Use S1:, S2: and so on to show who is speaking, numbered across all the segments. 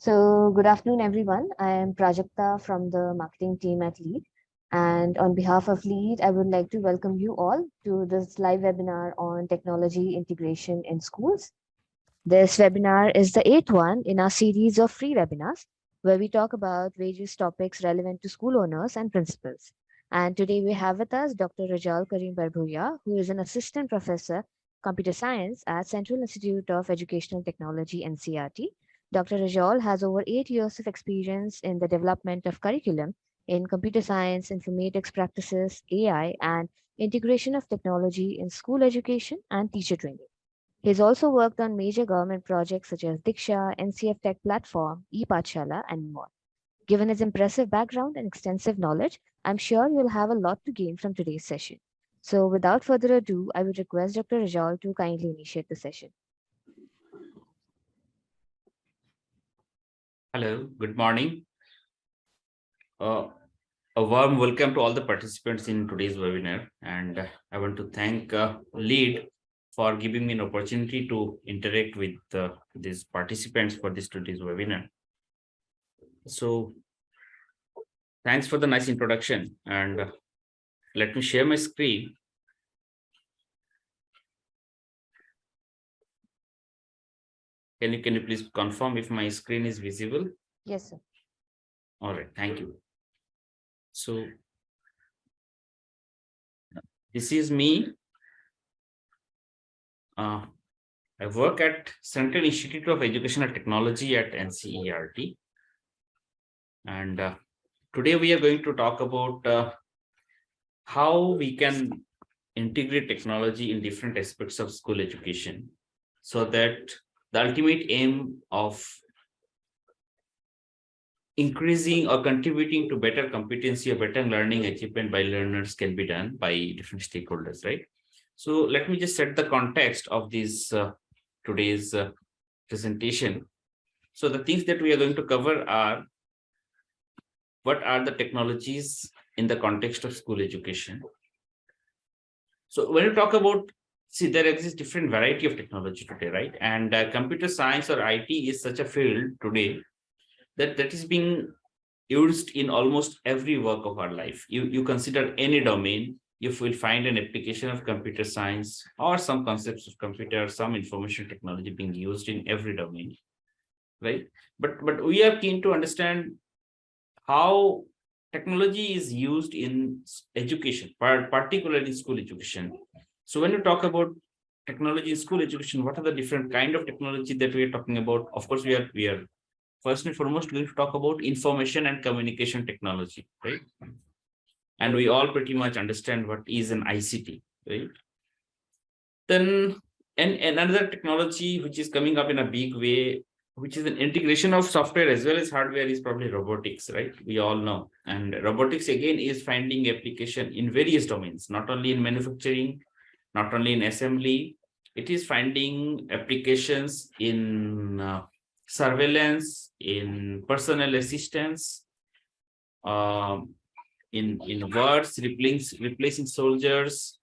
S1: So, good afternoon, everyone. I am Prajakta from the marketing team at LEAD. And on behalf of LEAD, I would like to welcome you all to this live webinar on technology integration in schools. This webinar is the eighth one in our series of free webinars, where we talk about various topics relevant to school owners and principals. And today we have with us Dr. Rejaul Karim Barbhuiya, who is an assistant professor, computer science at Central Institute of Educational Technology, NCERT. Dr. Rejaul has over 8 years of experience in the development of curriculum in computer science, informatics practices, AI, and integration of technology in school education and teacher training. He's also worked on major government projects such as DIKSHA, NCF Tech Platform, epathshala, and more. Given his impressive background and extensive knowledge, I'm sure you'll have a lot to gain from today's session. So without further ado, I would request Dr. Rejaul to kindly initiate the session.
S2: Hello, good morning. A warm welcome to all the participants in today's webinar. And I want to thank LEAD for giving me an opportunity to interact with these participants for today's webinar. So thanks for the nice introduction. And let me share my screen. Can you please confirm if my screen is visible?
S1: Yes, sir.
S2: All right, thank you. So this is me. I work at Central Institute of Educational Technology at NCERT. And today we are going to talk about how we can integrate technology in different aspects of school education, so that the ultimate aim of increasing or contributing to better competency or better learning achievement by learners can be done by different stakeholders, right? So let me just set the context of this today's presentation. So the things that we are going to cover are, what are the technologies in the context of school education? So when you talk about, see, there exists different variety of technology today, right? And computer science or IT is such a field today that is being used in almost every work of our life. You consider any domain, you will find an application of computer science or some concepts of computer, some information technology being used in every domain, right? But we are keen to understand how technology is used in education, particularly school education. So when you talk about technology in school education, what are the different kind of technology that we are talking about? Of course, we are first and foremost going to talk about information and communication technology, right? And we all pretty much understand what is an ICT, right? Then and another technology which is coming up in a big way, which is an integration of software as well as hardware, is probably robotics, right? We all know. And robotics again is finding application in various domains, not only in manufacturing, not only in assembly. It is finding applications in surveillance, in personal assistance, in words, replacing soldiers,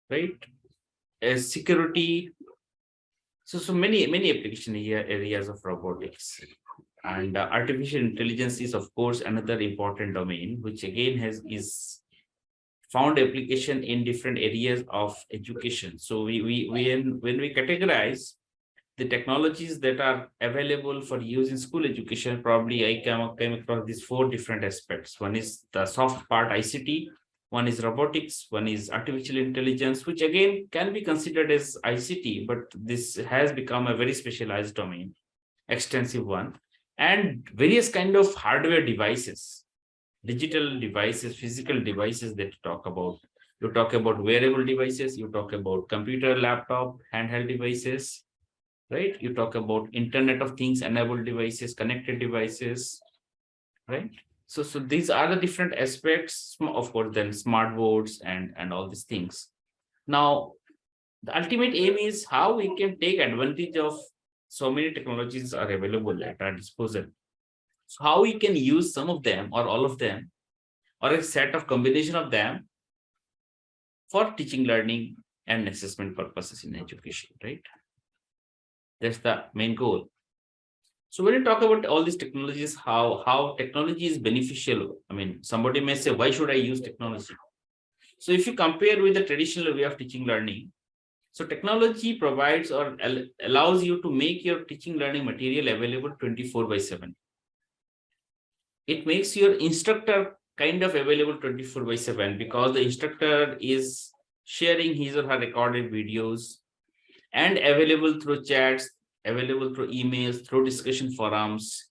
S2: right? As security. So many application areas of robotics. And artificial intelligence is, of course, another important domain, which again is found application in different areas of education. So when we categorize the technologies that are available for use in school education, probably I came across these four different aspects. One is the soft part, ICT. One is robotics. One is artificial intelligence, which again can be considered as ICT, but this has become a very specialized domain, extensive one. And various kind of hardware devices, digital devices, physical devices that you talk about. You talk about wearable devices, you talk about computer, laptop, handheld devices, right? You talk about Internet of Things enabled devices, connected devices, right? So these are the different aspects, of course, then smart boards and all these things. Now, the ultimate aim is how we can take advantage of so many technologies are available at our disposal. So how we can use some of them or all of them or a set of combination of them for teaching, learning, and assessment purposes in education, right? That's the main goal. So when you talk about all these technologies, how technology is beneficial, I mean, somebody may say, why should I use technology? So if you compare with the traditional way of teaching learning, so technology provides or allows you to make your teaching learning material available 24/7. It makes your instructor kind of available 24/7 because the instructor is sharing his or her recorded videos and available through chats, available through emails, through discussion forums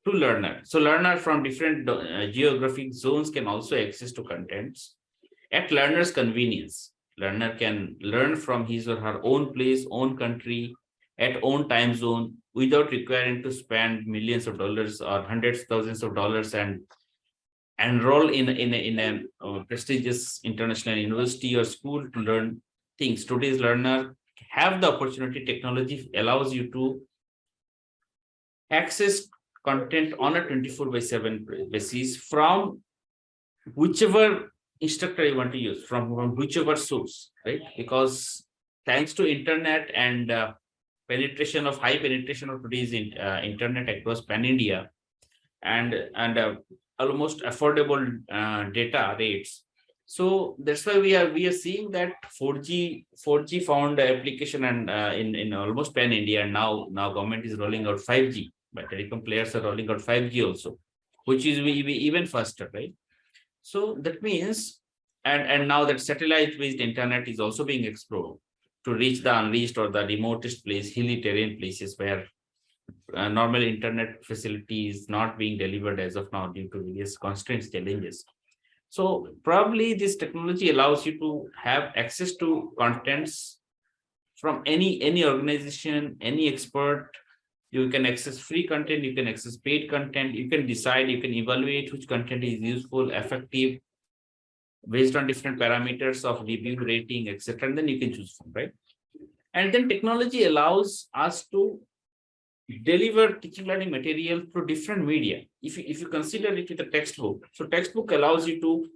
S2: to learner. So learner from different geographic zones can also access to contents at learner's convenience. Learner can learn from his or her own place, own country, at own time zone without requiring to spend millions of dollars or hundreds of thousands of dollars and enroll in a prestigious international university or school to learn things. Today's learner have the opportunity. Technology allows you to access content on a 24/7 basis from whichever instructor you want to use, from whichever source, right? Because thanks to internet and high penetration of today's internet across pan India and almost affordable data rates. So that's why we are seeing that 4G found application and in almost pan India, and now government is rolling out 5G, but telecom players are rolling out 5G also, which is even faster, right? So that means, and now that satellite-based internet is also being explored to reach the unreached or the remotest place, hilly terrain places where normal internet facility is not being delivered as of now due to various constraints, challenges. So probably this technology allows you to have access to contents from any organization, any expert. You can access free content, you can access paid content, you can decide, you can evaluate which content is useful, effective, based on different parameters of review rating, etc. And then you can choose from, right? And then technology allows us to deliver teaching learning material through different media. If you consider it with a textbook, so textbook allows you to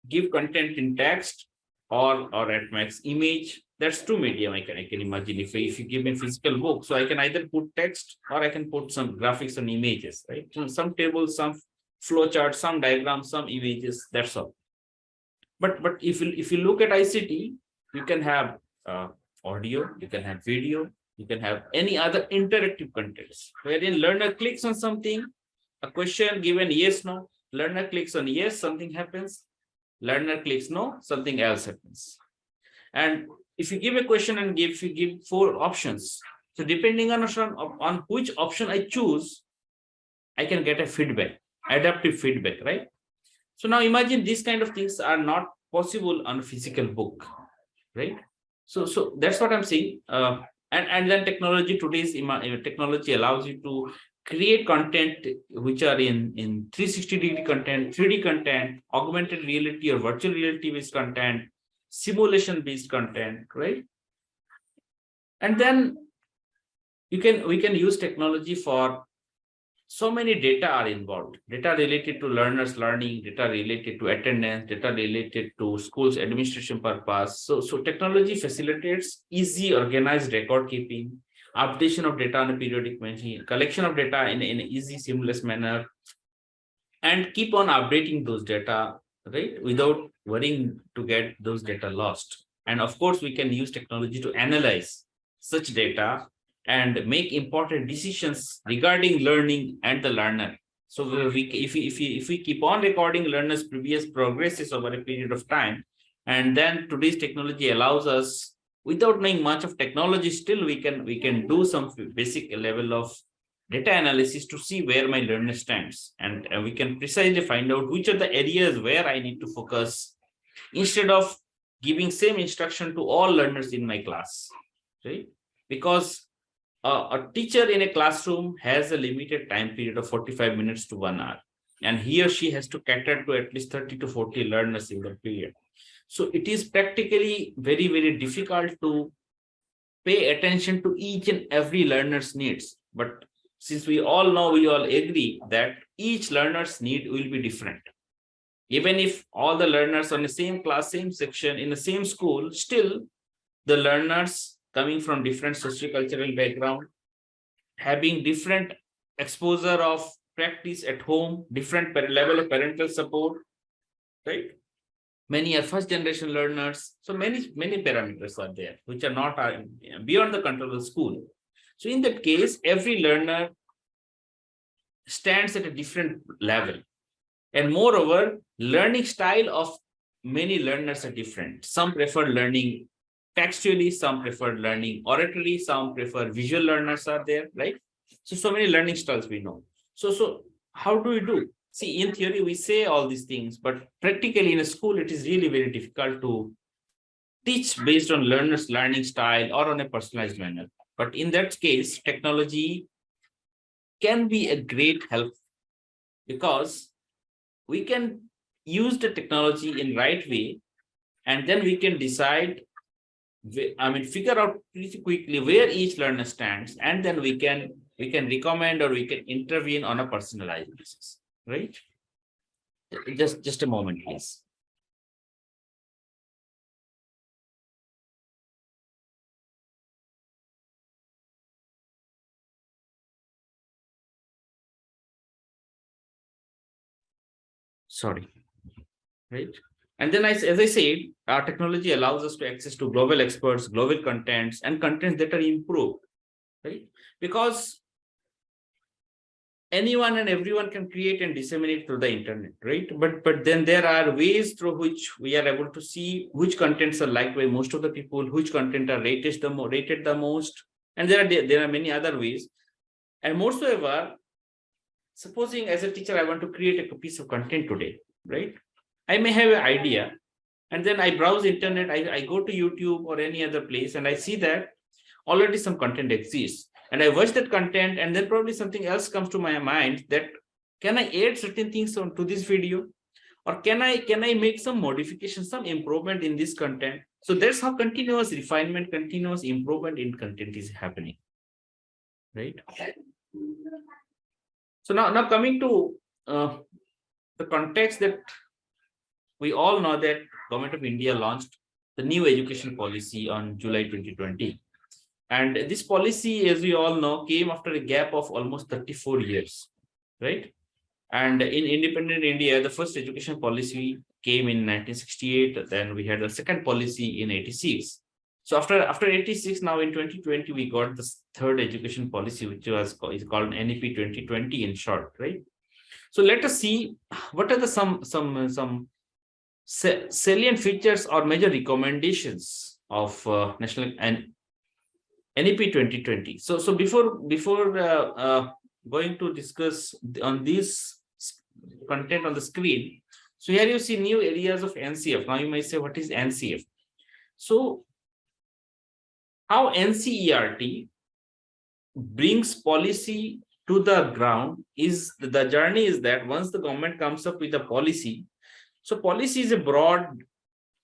S2: give content in text or at max image. That's two medium I can imagine. If you give me physical book, so I can either put text or I can put some graphics and images, right? So some tables, some flowcharts, some diagrams, some images, that's all. But if you look at ICT, you can have audio, you can have video, you can have any other interactive contents wherein learner clicks on something, a question given yes, no, learner clicks on yes, something happens, learner clicks no, something else happens. And if you give a question and if you give 4 options, so depending on which option I choose, I can get a feedback, adaptive feedback, right? So now imagine these kind of things are not possible on a physical book, right? So that's what I'm saying. And then technology, today's technology allows you to create content which are in 360-degree content, 3D content, augmented reality or virtual reality based content, simulation based content, right? And then we can use technology for so many data are involved, data related to learners learning, data related to attendance, data related to schools administration purpose. So technology facilitates easy organized record keeping, updation of data on a periodic basis, collection of data in an easy seamless manner, and keep on updating those data, right, without worrying to get those data lost. And of course we can use technology to analyze such data and make important decisions regarding learning and the learner. So if we keep on recording learners previous progresses over a period of time, and then today's technology allows us, without knowing much of technology, still we can do some basic level of data analysis to see where my learner stands, and we can precisely find out which are the areas where I need to focus instead of giving same instruction to all learners in my class, right? Because a teacher in a classroom has a limited time period of 45 minutes to 1 hour, and he or she has to cater to at least 30 to 40 learners in the period. So it is practically very, very difficult to pay attention to each and every learner's needs. But since we all agree that each learner's need will be different. Even if all the learners on the same class, same section, in the same school, still the learners coming from different sociocultural background, having different exposure of practice at home, different level of parental support, right? Many are first generation learners. So many parameters are there, which are not beyond the control of the school. So in that case, every learner stands at a different level. And moreover, learning style of many learners are different. Some prefer learning textually, some prefer learning oratorily, some prefer visual learners are there, right? So many learning styles we know. So how do we do? See, in theory, we say all these things, but practically in a school, it is really very difficult to teach based on learners' learning style or on a personalized manner. But in that case, technology can be a great help because we can use the technology in right way, and then we can decide, figure out pretty quickly where each learner stands, and then we can recommend or we can intervene on a personalized basis, right? Just a moment, please. Sorry, right? And then as I said, our technology allows us to access to global experts, global contents, and contents that are improved, right? Because anyone and everyone can create and disseminate through the internet, right? But then there are ways through which we are able to see which contents are liked by most of the people, which content are rated the most, and there are many other ways. And moreover, supposing as a teacher I want to create a piece of content today, right? I may have an idea, and then I browse internet, I go to YouTube or any other place, and I see that already some content exists, and I watch that content, and then probably something else comes to my mind that can I add certain things onto this video, or can I make some modification, some improvement in this content? So that's how continuous refinement, continuous improvement in content is happening, right? So now coming to the context that we all know that Government of India launched the new education policy on July 2020. And this policy, as we all know, came after a gap of almost 34 years, right? And in independent India, the first education policy came in 1968. Then we had a second policy in 86. So after 86, now in 2020, we got the third education policy, which is called NEP 2020 in short, right? So let us see what are the some salient features or major recommendations of national and NEP 2020. So before going to discuss on this content on the screen, so here you see new areas of NCF. Now you may say, what is NCF? So how NCERT brings policy to the ground is the journey is that once the government comes up with a policy, so policy is a broad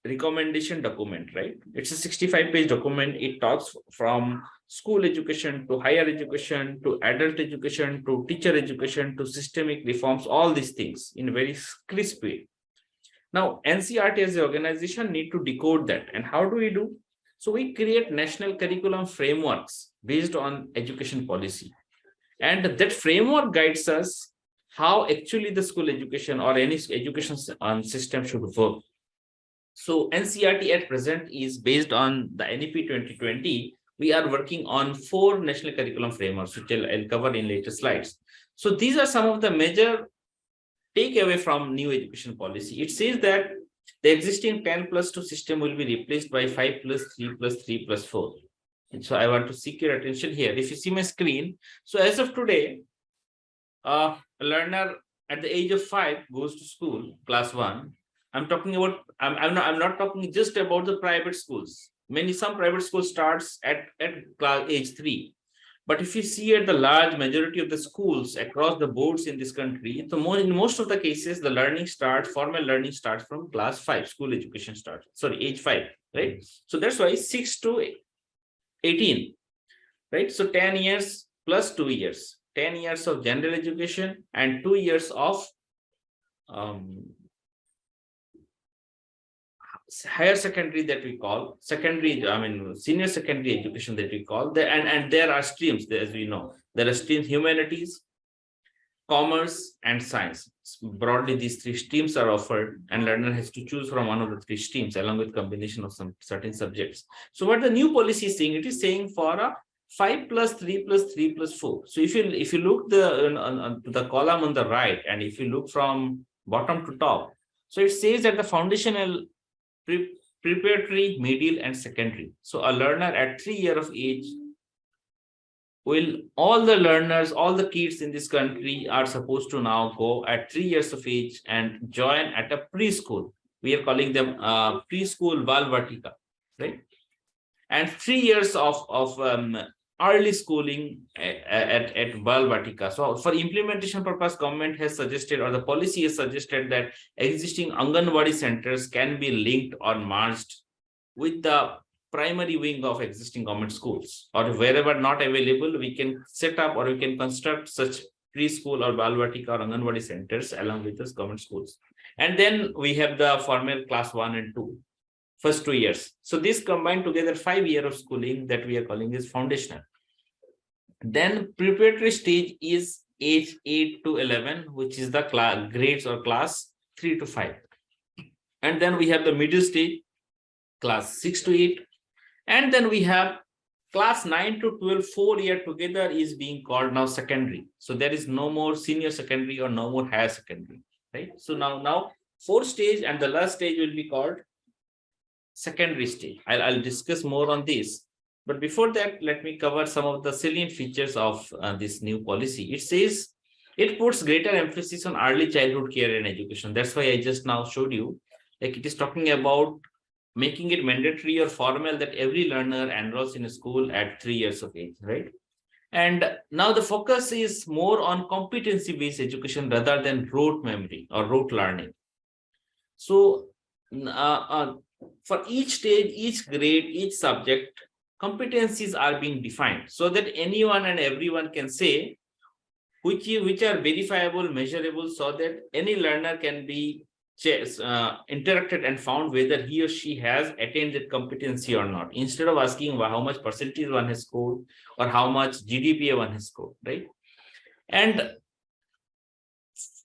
S2: recommendation document, right? It's a 65-page document. It talks from school education to higher education to adult education to teacher education to systemic reforms, all these things in a very crisp way. Now, NCERT as an organization need to decode that. And how do we do? So we create national curriculum frameworks based on education policy. And that framework guides us how actually the school education or any education system should work. So NCERT at present is based on the NEP 2020. We are working on 4 national curriculum frameworks, which I'll cover in later slides. So these are some of the major takeaway from new education policy. It says that the existing 10+2 system will be replaced by 5+3+3+4. And so I want to seek your attention here. If you see my screen, so as of today, a learner at the age of 5 goes to school, class 1. I'm talking about, I'm not talking just about the private schools. Some private schools starts at class age 3. But if you see at the large majority of the schools across the boards in this country, so in most of the cases, the formal learning starts from class 5, school education starts, age 5, right? So that's why 6 to 18, right? So 10 years plus 2 years, 10 years of general education and 2 years of higher secondary that we call senior secondary education that we call and there are streams there, as we know. There are streams: humanities, commerce, and science. Broadly, these three streams are offered, and learner has to choose from one of the three streams along with combination of some certain subjects. So what the new policy is saying, it is saying for a 5 plus 3 plus 3 plus 4. So if you look the column on the right, and if you look from bottom to top, so it says that the foundational, preparatory, middle, and secondary. So a learner at 3 years of age, will all the learners, all the kids in this country are supposed to now go at 3 years of age and join at a preschool. We are calling them preschool Balvatika, right? And 3 years of early schooling at Balvatika. So for implementation purpose, government has suggested, or the policy has suggested, that existing Anganwadi centers can be linked or merged with the primary wing of existing government schools, or wherever not available, we can set up or we can construct such preschool or Balvatika or Anganwadi centers along with those government schools. And then we have the formal class 1 and 2, first 2 years. So this combined together 5 years of schooling that we are calling is foundational. Then preparatory stage is age 8 to 11, which is the grades or class 3 to 5. And then we have the middle stage, class 6 to 8. And then we have class 9 to 12, 4 year together is being called now secondary. So there is no more senior secondary or no more higher secondary, right? So now fourth stage and the last stage will be called secondary stage. I'll discuss more on this. But before that, let me cover some of the salient features of this new policy. It says it puts greater emphasis on early childhood care and education. That's why I just now showed you, like it is talking about making it mandatory or formal that every learner enrolls in a school at 3 years of age, right? And now the focus is more on competency-based education rather than rote memory or rote learning. So for each stage, each grade, each subject, competencies are being defined so that anyone and everyone can say which are verifiable, measurable, so that any learner can be interacted and found whether he or she has attained that competency or not, instead of asking how much percentage one has scored or how much GDPA one has scored, right? And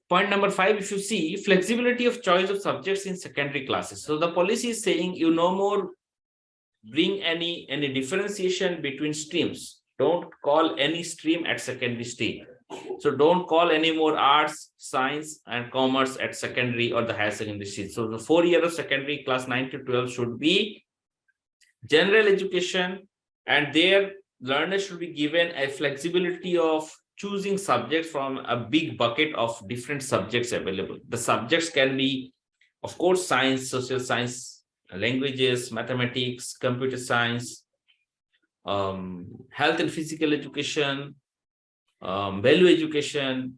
S2: point number 5, if you see, flexibility of choice of subjects in secondary classes. So the policy is saying you no more bring any differentiation between streams. Don't call any stream at secondary stage. So don't call any more arts, science, and commerce at secondary or the higher secondary stage. So the 4 years of secondary, class 9 to 12, should be general education, and their learners should be given a flexibility of choosing subjects from a big bucket of different subjects available. The subjects can be, of course, science, social science, languages, mathematics, computer science, health and physical education, value education,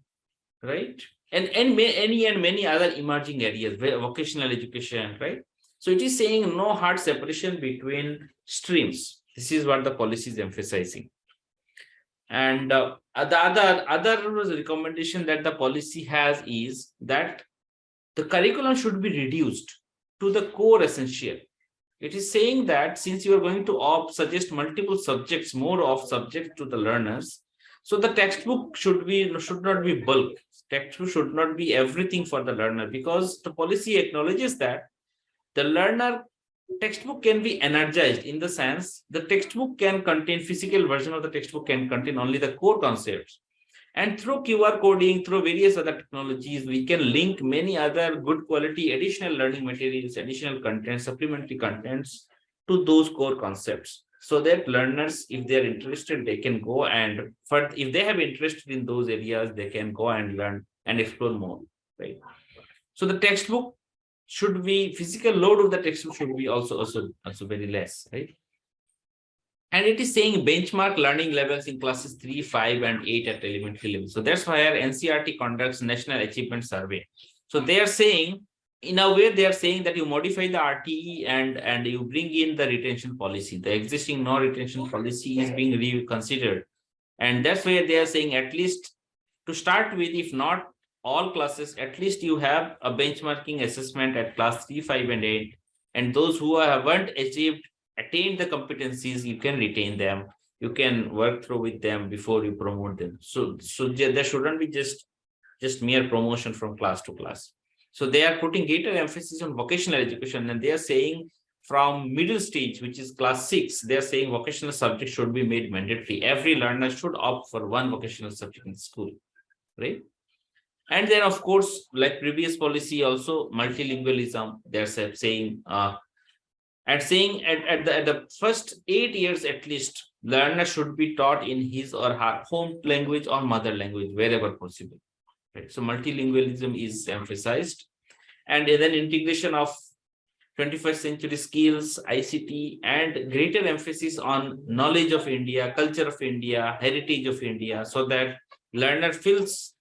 S2: right? And many other emerging areas, vocational education, right? So it is saying no hard separation between streams. This is what the policy is emphasizing. And the other recommendation that the policy has is that the curriculum should be reduced to the core essential. It is saying that since you are going to suggest multiple subjects, more of subjects to the learners, so the textbook should not be bulk. Textbook should not be everything for the learner, because the policy acknowledges that the learner textbook can be energized, in the sense the textbook can contain, physical version of the textbook can contain only the core concepts. And through QR coding, through various other technologies, we can link many other good quality additional learning materials, additional content, supplementary contents to those core concepts, so that learners, if they're interested, they can go, and if they have interest in those areas, they can go and learn and explore more, right? So the textbook should be, physical load of the textbook should be also very less, right? And it is saying benchmark learning levels in classes 3, 5, and 8 at elementary level. So that's why our NCERT conducts National Achievement Survey. So they are saying, in a way, they are saying that you modify the RTE and you bring in the retention policy. The existing no retention policy is being reconsidered. And that's why they are saying, at least to start with, if not all classes, at least you have a benchmarking assessment at class 3, 5, and 8. And those who haven't attained the competencies, you can retain them. you can work through with them before you promote them. So there shouldn't be just mere promotion from class to class. So they are putting greater emphasis on vocational education, and they are saying from middle stage, which is class 6, they are saying vocational subjects should be made mandatory. Every learner should opt for one vocational subject in school, right? And then, of course, like previous policy, also multilingualism. They're saying at the first 8 years at least, learner should be taught in his or her home language or mother language wherever possible. Right? So multilingualism is emphasized, and then integration of 21st century skills, ICT, and greater emphasis on knowledge of India, culture of India, heritage of India, so that learner feels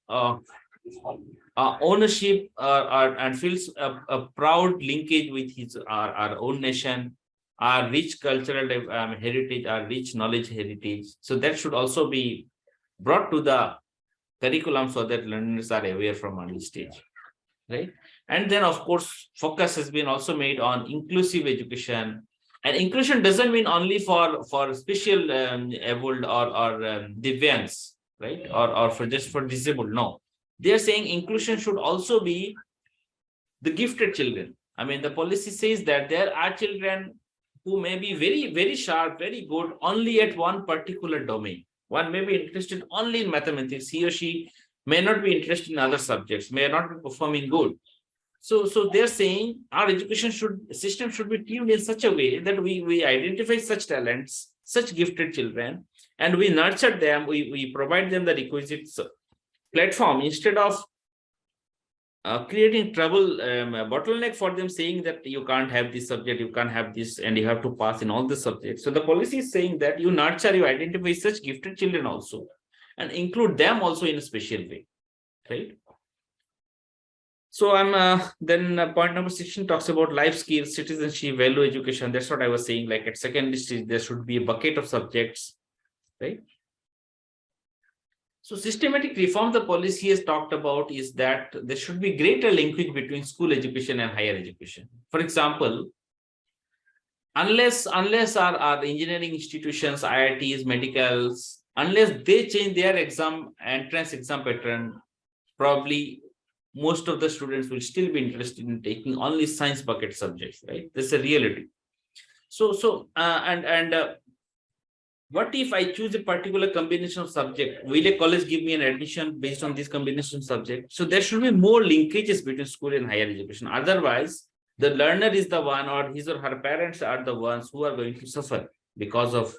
S2: ownership and feels a proud linkage with his our own nation, our rich cultural heritage, our rich knowledge heritage. So that should also be brought to the curriculum so that learners are aware from early stage, right? And then, of course, focus has been also made on inclusive education. And inclusion doesn't mean only for special abled or deviants, right? Or for just for disabled. No, they are saying inclusion should also be the gifted children. I mean, the policy says that there are children who may be very sharp, very good only at one particular domain. One may be interested only in mathematics. He or she may not be interested in other subjects, may not be performing good. So they're saying our education system should be tuned in such a way that we identify such talents, such gifted children, and we nurture them. We provide them the requisite platform instead of creating trouble, a bottleneck for them, saying that you can't have this subject, you can't have this, and you have to pass in all the subjects. So the policy is saying that you nurture, you identify such gifted children also, and include them also in a special way, right? So I'm then point number 16 talks about life skills, citizenship, value education. That's what I was saying. Like at secondary stage, there should be a bucket of subjects, right? So systematic reform the policy has talked about is that there should be greater linkage between school education and higher education. For example, unless our engineering institutions, IITs, medicals, unless they change their entrance exam pattern, probably most of the students will still be interested in taking only science bucket subjects, right? That's a reality. What if I choose a particular combination of subject? Will a college give me an admission based on this combination of subject? So there should be more linkages between school and higher education. Otherwise, the learner is the one, or his or her parents are the ones who are going to suffer because of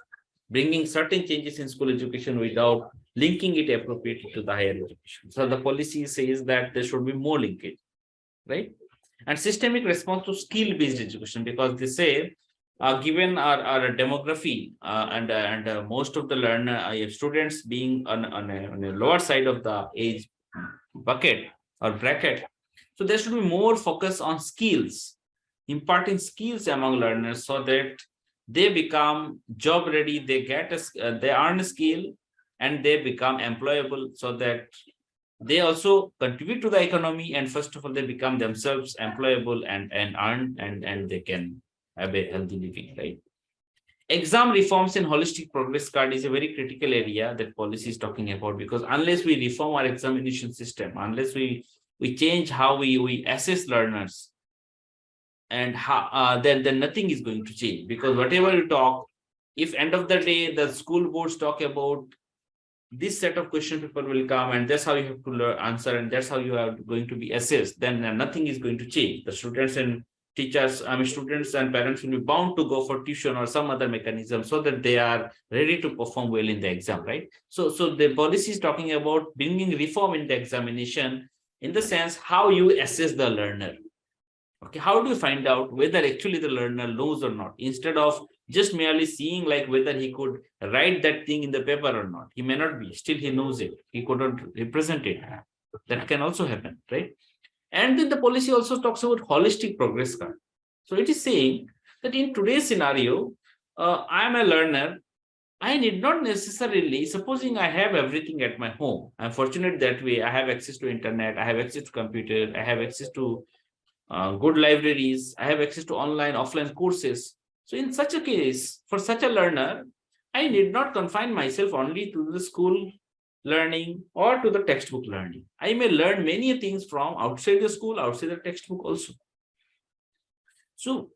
S2: bringing certain changes in school education without linking it appropriately to the higher education. So the policy says that there should be more linkage, right? And systemic response to skill-based education, because they say, given our demography and most of the students being on a lower side of the age bucket or bracket, so there should be more focus on skills, imparting skills among learners so that they become job ready, they earn a skill, and they become employable, so that they also contribute to the economy, and first of all, they become themselves employable and earn, and they can have a healthy living, right? Exam reforms and holistic progress card is a very critical area that policy is talking about, because unless we reform our examination system, unless we change how we assess learners, and how then nothing is going to change. Because whatever you talk, if end of the day the school boards talk about this set of question paper will come and that's how you have to answer and that's how you are going to be assessed, then nothing is going to change. The students and teachers, students and parents will be bound to go for tuition or some other mechanism so that they are ready to perform well in the exam, right? So the policy is talking about bringing reform in the examination, in the sense how you assess the learner. Okay, how do you find out whether actually the learner knows or not, instead of just merely seeing like whether he could write that thing in the paper or not? He may not be, still he knows it, he couldn't represent it. That can also happen, right? And then the policy also talks about holistic progress card. So it is saying that in today's scenario, I am a learner. I need not necessarily, supposing I have everything at my home, I'm fortunate that way. I have access to internet, I have access to computer, I have access to good libraries, I have access to online, offline courses. So in such a case, for such a learner, I need not confine myself only to the school learning or to the textbook learning. I may learn many things from outside the school, outside the textbook also. So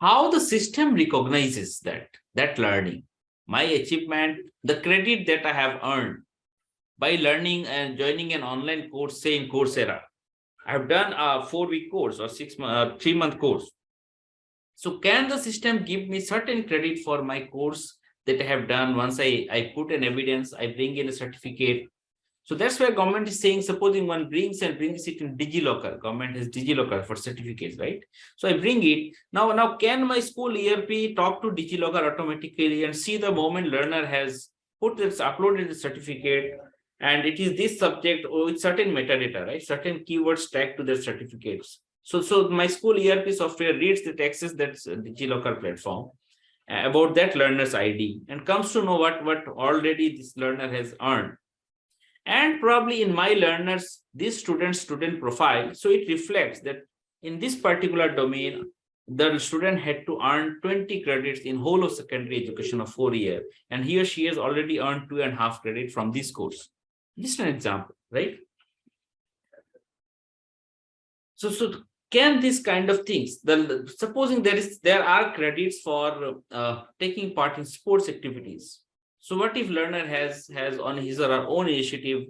S2: how the system recognizes that learning, my achievement, the credit that I have earned by learning and joining an online course, say in Coursera. I have done a 4-week course or 3-month course. So can the system give me certain credit for my course that I have done? Once I put an evidence, I bring in a certificate. So that's why government is saying, supposing one brings it in DigiLocker, government has DigiLocker for certificates, right? So I bring it. Now can my school ERP talk to DigiLocker automatically and see the moment learner has uploaded the certificate, and it is this subject with certain metadata, right? Certain keywords tagged to their certificates. So my school ERP software reads the access that's DigiLocker platform about that learner's ID and comes to know what already this learner has earned. And probably in my learners, this student profile, so it reflects that in this particular domain, the student had to earn 20 credits in whole of secondary education of 4 years, and he or she has already earned 2.5 credits from this course. Just an example, right? So can this kind of things, supposing there are credits for taking part in sports activities. So what if learner has on his or her own initiative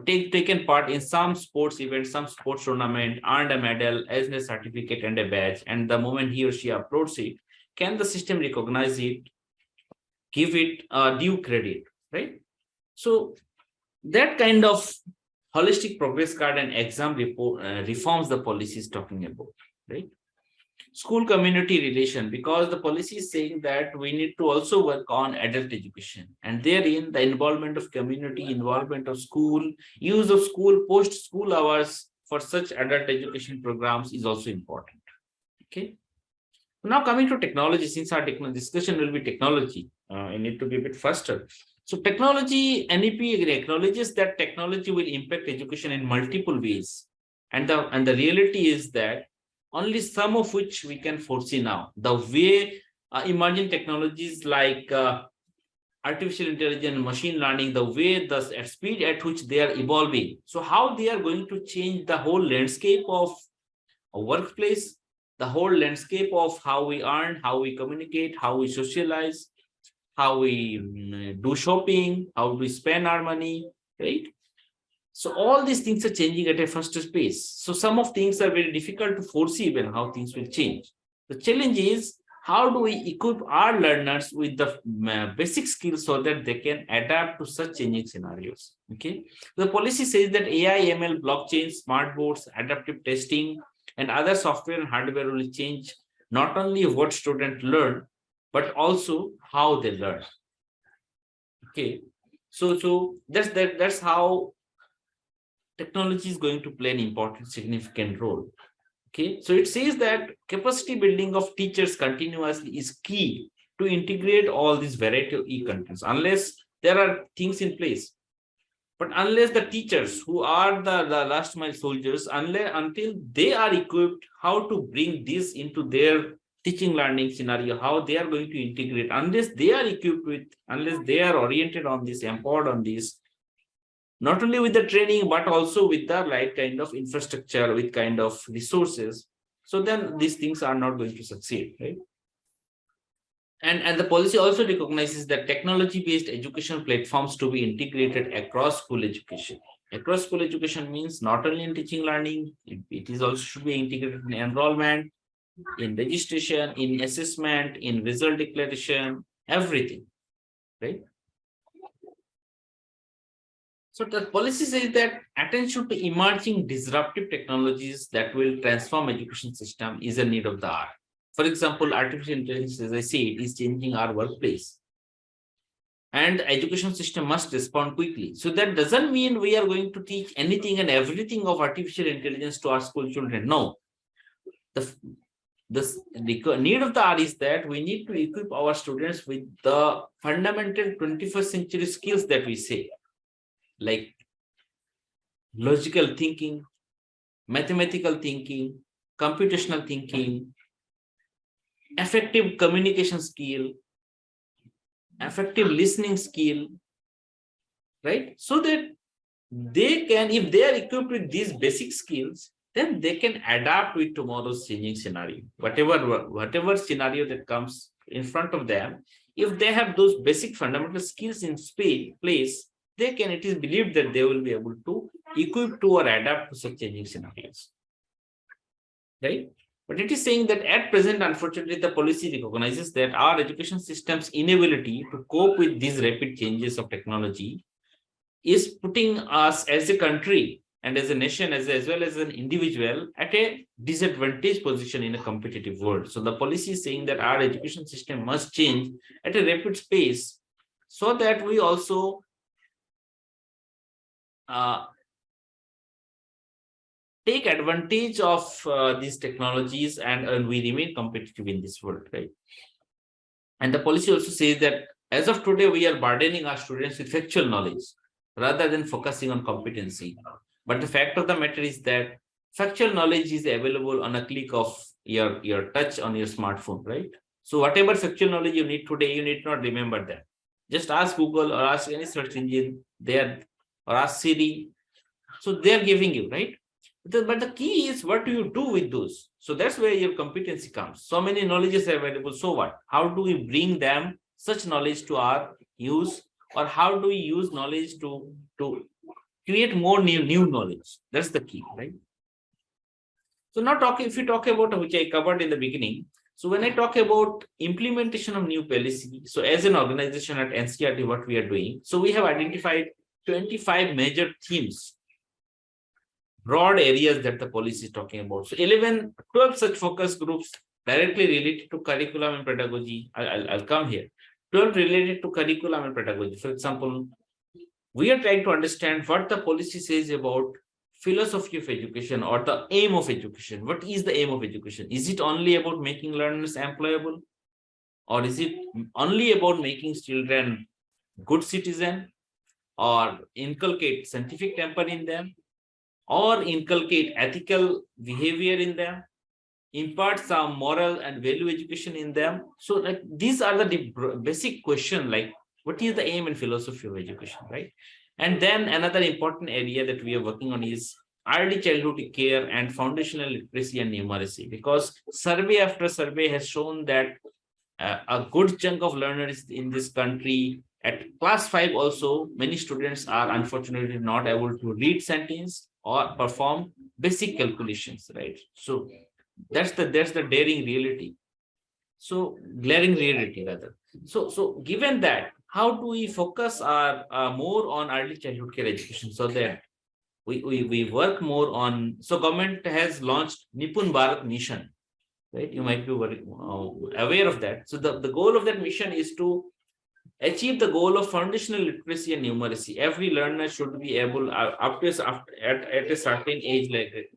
S2: taken part in some sports event, some sports tournament, earned a medal as a certificate and a badge, and the moment he or she uploads it, can the system recognize it, give it due credit, right? So that kind of holistic progress card and exam report reforms the policy is talking about, right? School community relation, because the policy is saying that we need to also work on adult education, and therein the involvement of community, involvement of school, use of school post school hours for such adult education programs is also important. Okay, now coming to technology, since our discussion will be technology, I need to be a bit faster. So technology, NEP acknowledges that technology will impact education in multiple ways, and the reality is that only some of which we can foresee now. The way emerging technologies like artificial intelligence, machine learning, the way the speed at which they are evolving, so how they are going to change the whole landscape of a workplace, the whole landscape of how we earn, how we communicate, how we socialize, how we do shopping, how we spend our money, right? So all these things are changing at a faster pace. So some of things are very difficult to foresee even how things will change. The challenge is, how do we equip our learners with the basic skills so that they can adapt to such changing scenarios? Okay. The policy says that AI, ML, blockchain, smart boards, adaptive testing, and other software and hardware will change not only what students learn, but also how they learn. Okay. So that's how technology is going to play an important, significant role. Okay, so it says that capacity building of teachers continuously is key to integrate all these variety of e-contents, unless there are things in place. But unless the teachers, who are the last mile soldiers, until they are equipped how to bring this into their teaching learning scenario, how they are going to integrate, unless they are equipped with, unless they are oriented on this, empowered on this, not only with the training, but also with the right kind of infrastructure, with kind of resources, so then these things are not going to succeed, right? And the policy also recognizes that technology-based education platforms to be integrated across school education. Across school education means not only in teaching learning, it is also should be integrated in enrollment, in registration, in assessment, in result declaration, everything, right? So the policy says that attention to emerging disruptive technologies that will transform education system is a need of the hour. For example, artificial intelligence, as I said, is changing our workplace. And the education system must respond quickly. So that doesn't mean we are going to teach anything and everything of artificial intelligence to our school children. No. The need of the hour is that we need to equip our students with the fundamental 21st century skills that we say, like logical thinking, mathematical thinking, computational thinking, effective communication skill, effective listening skill, right? So that they can, if they are equipped with these basic skills, then they can adapt with tomorrow's changing scenario. Whatever scenario that comes in front of them, if they have those basic fundamental skills in place, they can, it is believed that they will be able to equip to or adapt to such changing scenarios. Right? But it is saying that at present, unfortunately, the policy recognizes that our education system's inability to cope with these rapid changes of technology is putting us as a country and as a nation, as well as an individual, at a disadvantaged position in a competitive world. So the policy is saying that our education system must change at a rapid pace so that we also take advantage of these technologies and we remain competitive in this world, right? And the policy also says that as of today, we are burdening our students with factual knowledge rather than focusing on competency. But the fact of the matter is that factual knowledge is available on a click of your touch on your smartphone, right? So whatever factual knowledge you need today, you need not remember that. Just ask Google or ask any search engine there, or ask Siri. So they are giving you, right? But the key is, what do you do with those? So that's where your competency comes. So many knowledges are available. So what? How do we bring them, such knowledge, to our use, or how do we use knowledge to create more new knowledge? That's the key, right? So now if you talk about, which I covered in the beginning. So when I talk about implementation of new policy, so as an organization at NCERT, what we are doing, so we have identified 25 major themes, broad areas that the policy is talking about. So 12 such focus groups directly related to curriculum and pedagogy. I'll come here. 12 related to curriculum and pedagogy. For example, we are trying to understand what the policy says about philosophy of education or the aim of education. What is the aim of education? Is it only about making learners employable? Or is it only about making children good citizen, or inculcate scientific temper in them, or inculcate ethical behavior in them, impart some moral and value education in them? So like these are the basic question, like what is the aim and philosophy of education, right? And then another important area that we are working on is early childhood care and foundational literacy and numeracy, because survey after survey has shown that a good chunk of learners in this country at class 5 also, many students are unfortunately not able to read sentence or perform basic calculations, right? So that's the daring reality. So glaring reality rather. So given that, how do we focus our more on early childhood care education so that we work more on? So government has launched Nipun Bharat mission, right? You might be aware of that. So the goal of that mission is to achieve the goal of foundational literacy and numeracy. Every learner should be able, up to at a certain age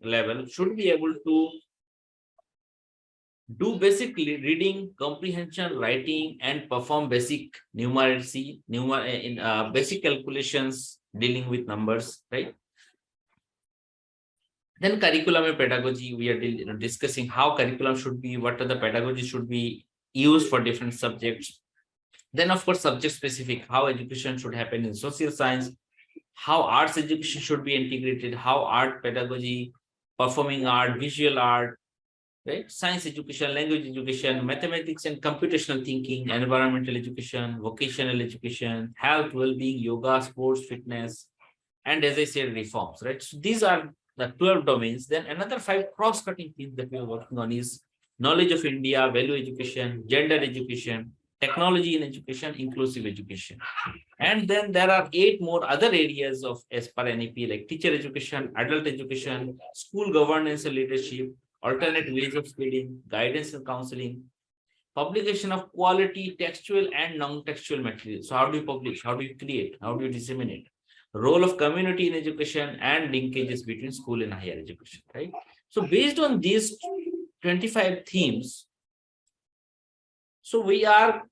S2: level, should be able to do basic reading, comprehension, writing, and perform basic numeracy, basic calculations dealing with numbers, right? Then curriculum and pedagogy, we are discussing how curriculum should be, what are the pedagogy should be used for different subjects. Then, of course, subject specific, how education should happen in social science, how arts education should be integrated, how art pedagogy, performing art, visual art, right? Science education, language education, mathematics and computational thinking, environmental education, vocational education, health, well-being, yoga, sports, fitness, and as I said, reforms, right? So these are the 12 domains. Then another 5 cross-cutting things that we are working on is knowledge of India, value education, gender education, technology in education, inclusive education. And then there are 8 more other areas of as per NEP, like teacher education, adult education, school governance and leadership, alternate ways of studying, guidance and counseling, publication of quality textual and non-textual materials. So how do you publish? How do you create? How do you disseminate? Role of community in education and linkages between school and higher education, right? So based on these 25 themes, so we have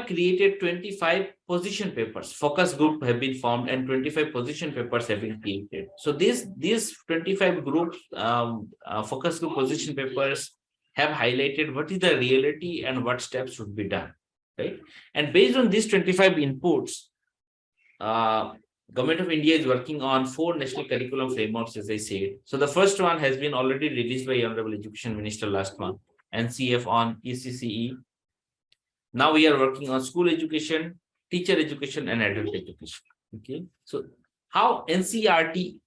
S2: created 25 position papers. Focus group have been formed and 25 position papers have been created. So these 25 groups, focus group position papers have highlighted what is the reality and what steps should be done. right? And based on these 25 inputs, Government of India is working on 4 national curriculum frameworks, as I said. So the first one has been already released by Honorable Education Minister last month, NCF on ECCE. Now we are working on school education, teacher education, and adult education. Okay, so how NCERT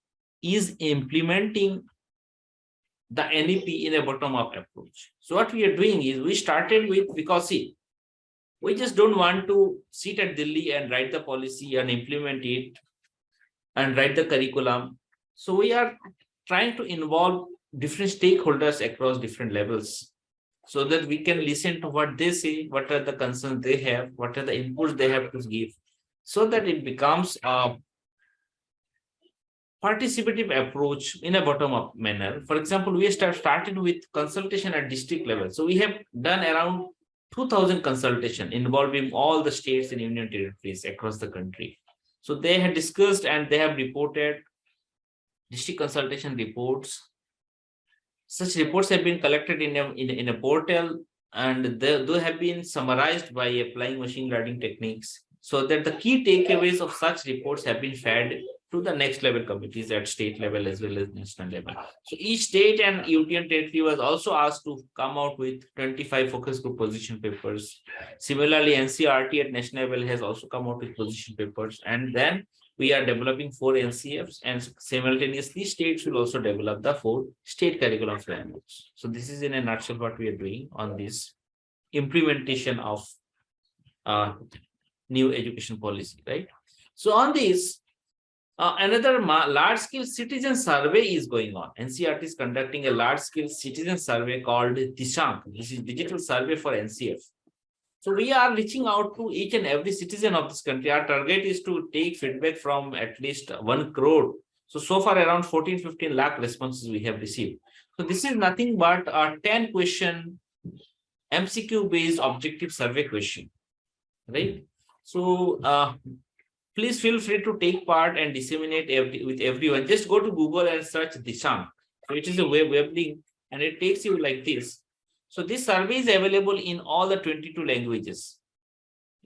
S2: is implementing the NEP in a bottom-up approach. So what we are doing is we started with, because see, we just don't want to sit at Delhi and write the policy and implement it and write the curriculum. So we are trying to involve different stakeholders across different levels so that we can listen to what they say, what are the concerns they have, what are the inputs they have to give, so that it becomes a participative approach in a bottom-up manner. For example, we started with consultation at district level. So we have done around 2,000 consultation involving all the states and union territories across the country. So they had discussed and they have reported district consultation reports. Such reports have been collected in a portal, and they have been summarized by applying machine learning techniques, so that the key takeaways of such reports have been fed to the next level committees at state level as well as national level. So each state and union territory was also asked to come out with 25 focus group position papers. Similarly, NCERT at national level has also come out with position papers, and then we are developing 4 NCFs, and simultaneously states will also develop the 4 state curriculum frameworks. So this is in a nutshell what we are doing on this implementation of new education policy, right? So on this, another large-scale citizen survey is going on. NCERT is conducting a large-scale citizen survey called DIKSHA. This is digital survey for NCF. So we are reaching out to each and every citizen of this country. Our target is to take feedback from at least 1 crore. So far around 14-15 lakh responses we have received. So this is nothing but a 10 question MCQ based objective survey question, right? So please feel free to take part and disseminate with everyone. Just go to Google and search Dishang. So it is a web link and it takes you like this. So this survey is available in all the 22 languages.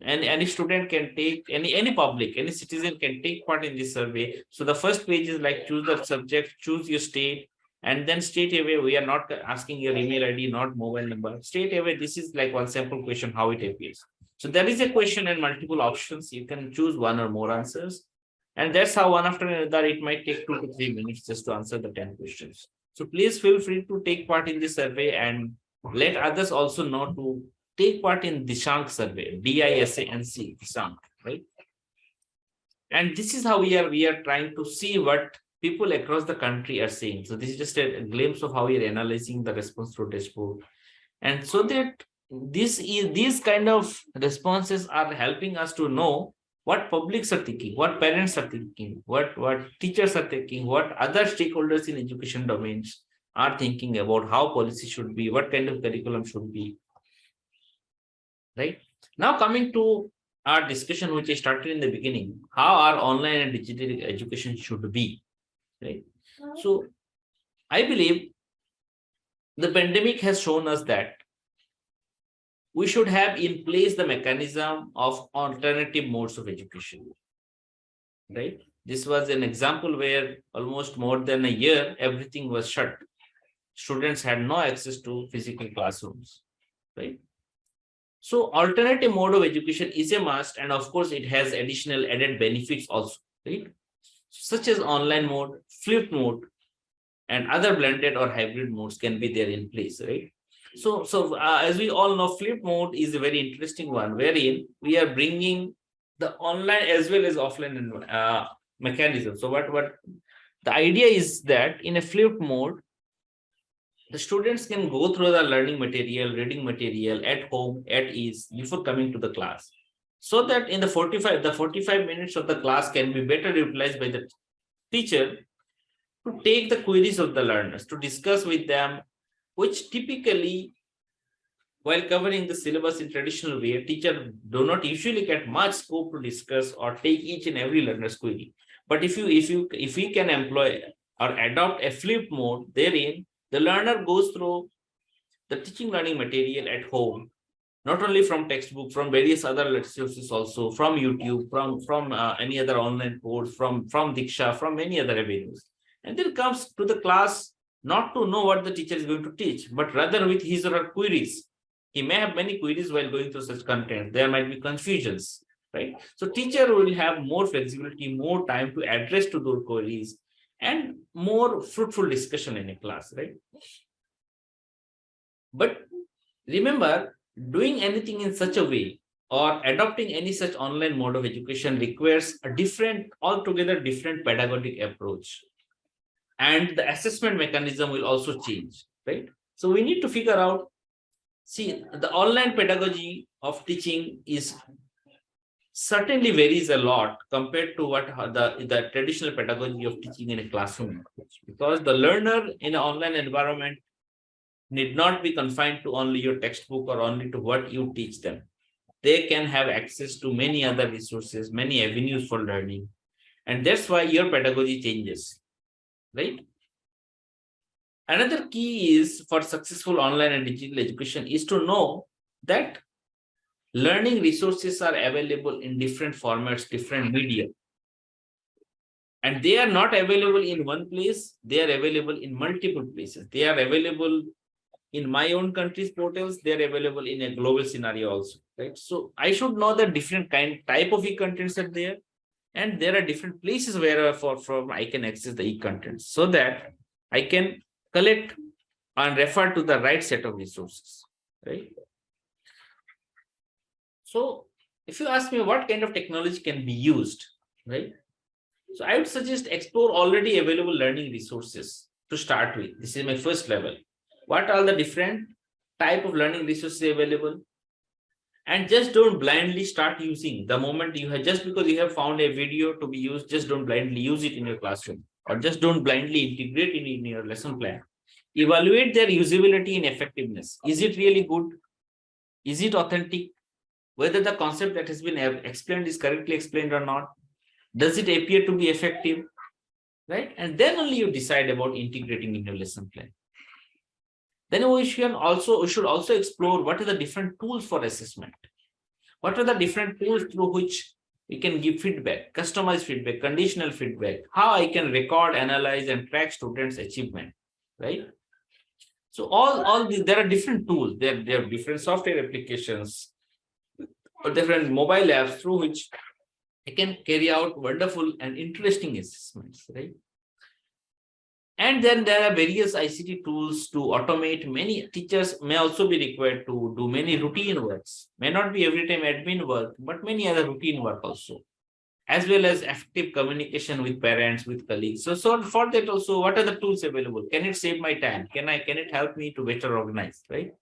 S2: And any student can take, any public, any citizen can take part in this survey. So the first page is like choose the subject, choose your state, and then straight away we are not asking your email ID, not mobile number. Straight away, this is like one sample question, how it appears. So there is a question and multiple options. You can choose one or more answers. And that's how one after another, it might take 2 to 3 minutes just to answer the 10 questions. So please feel free to take part in this survey and let others also know to take part in Dishank survey, DISANC, Dishank, right? And this is how we are trying to see what people across the country are saying. So this is just a glimpse of how we are analyzing the response to dashboard. And so that these kind of responses are helping us to know what publics are thinking, what parents are thinking, what teachers are thinking, what other stakeholders in education domains are thinking about how policy should be, what kind of curriculum should be, right? Now coming to our discussion, which I started in the beginning, how our online and digital education should be, right? So I believe the pandemic has shown us that we should have in place the mechanism of alternative modes of education, right? This was an example where almost more than a year, everything was shut. Students had no access to physical classrooms, right? So alternative mode of education is a must, and of course, it has additional added benefits also, right? Such as online mode, flipped mode, and other blended or hybrid modes can be there in place, right? So as we all know, flip mode is a very interesting one, wherein we are bringing the online as well as offline mechanism. So what the idea is that in a flipped mode, the students can go through the learning material, reading material at home at ease before coming to the class, so that in the 45 minutes of the class can be better utilized by the teacher to take the queries of the learners, to discuss with them, which typically, while covering the syllabus in traditional way, teacher do not usually get much scope to discuss or take each and every learner's query. But if we can employ or adopt a flip mode, therein the learner goes through the teaching learning material at home not only from textbook, from various other resources also, from YouTube, from any other online course, from DIKSHA, from many other avenues. And then comes to the class not to know what the teacher is going to teach, but rather with his or her queries. He may have many queries while going through such content. There might be confusions, right? So teacher will have more flexibility, more time to address to those queries, and more fruitful discussion in a class, right? But remember, doing anything in such a way or adopting any such online mode of education requires a different, altogether different pedagogic approach. And the assessment mechanism will also change, right? So we need to figure out, see, the online pedagogy of teaching is certainly varies a lot compared to what the traditional pedagogy of teaching in a classroom, because the learner in an online environment need not be confined to only your textbook or only to what you teach them. They can have access to many other resources, many avenues for learning. And that's why your pedagogy changes, right? Another key is for successful online and digital education is to know that learning resources are available in different formats, different media. And they are not available in one place, they are available in multiple places. They are available in my own country's portals, they're available in a global scenario also, right? So I should know the different type of e-contents are there, and there are different places where from I can access the e-contents so that I can collect and refer to the right set of resources, right? So if you ask me what kind of technology can be used, right? So I would suggest explore already available learning resources to start with. This is my first level. What are the different type of learning resources available? And just don't blindly start using the moment you have, just because you have found a video to be used, just don't blindly use it in your classroom, or just don't blindly integrate it in your lesson plan. Evaluate their usability and effectiveness. Is it really good? Is it authentic? Whether the concept that has been explained is correctly explained or not? Does it appear to be effective? Right? And then only you decide about integrating in your lesson plan. Then we should also explore what are the different tools for assessment. What are the different tools through which we can give feedback, customized feedback, conditional feedback, how I can record, analyze, and track students' achievement, right? So all these, there are different tools. There are different software applications or different mobile apps through which I can carry out wonderful and interesting assessments, right? And then there are various ICT tools to automate. Many teachers may also be required to do many routine works. May not be every time admin work, but many other routine work also, as well as effective communication with parents, with colleagues. So for that also, what are the tools available? Can it save my time? Can it help me to better organize, right?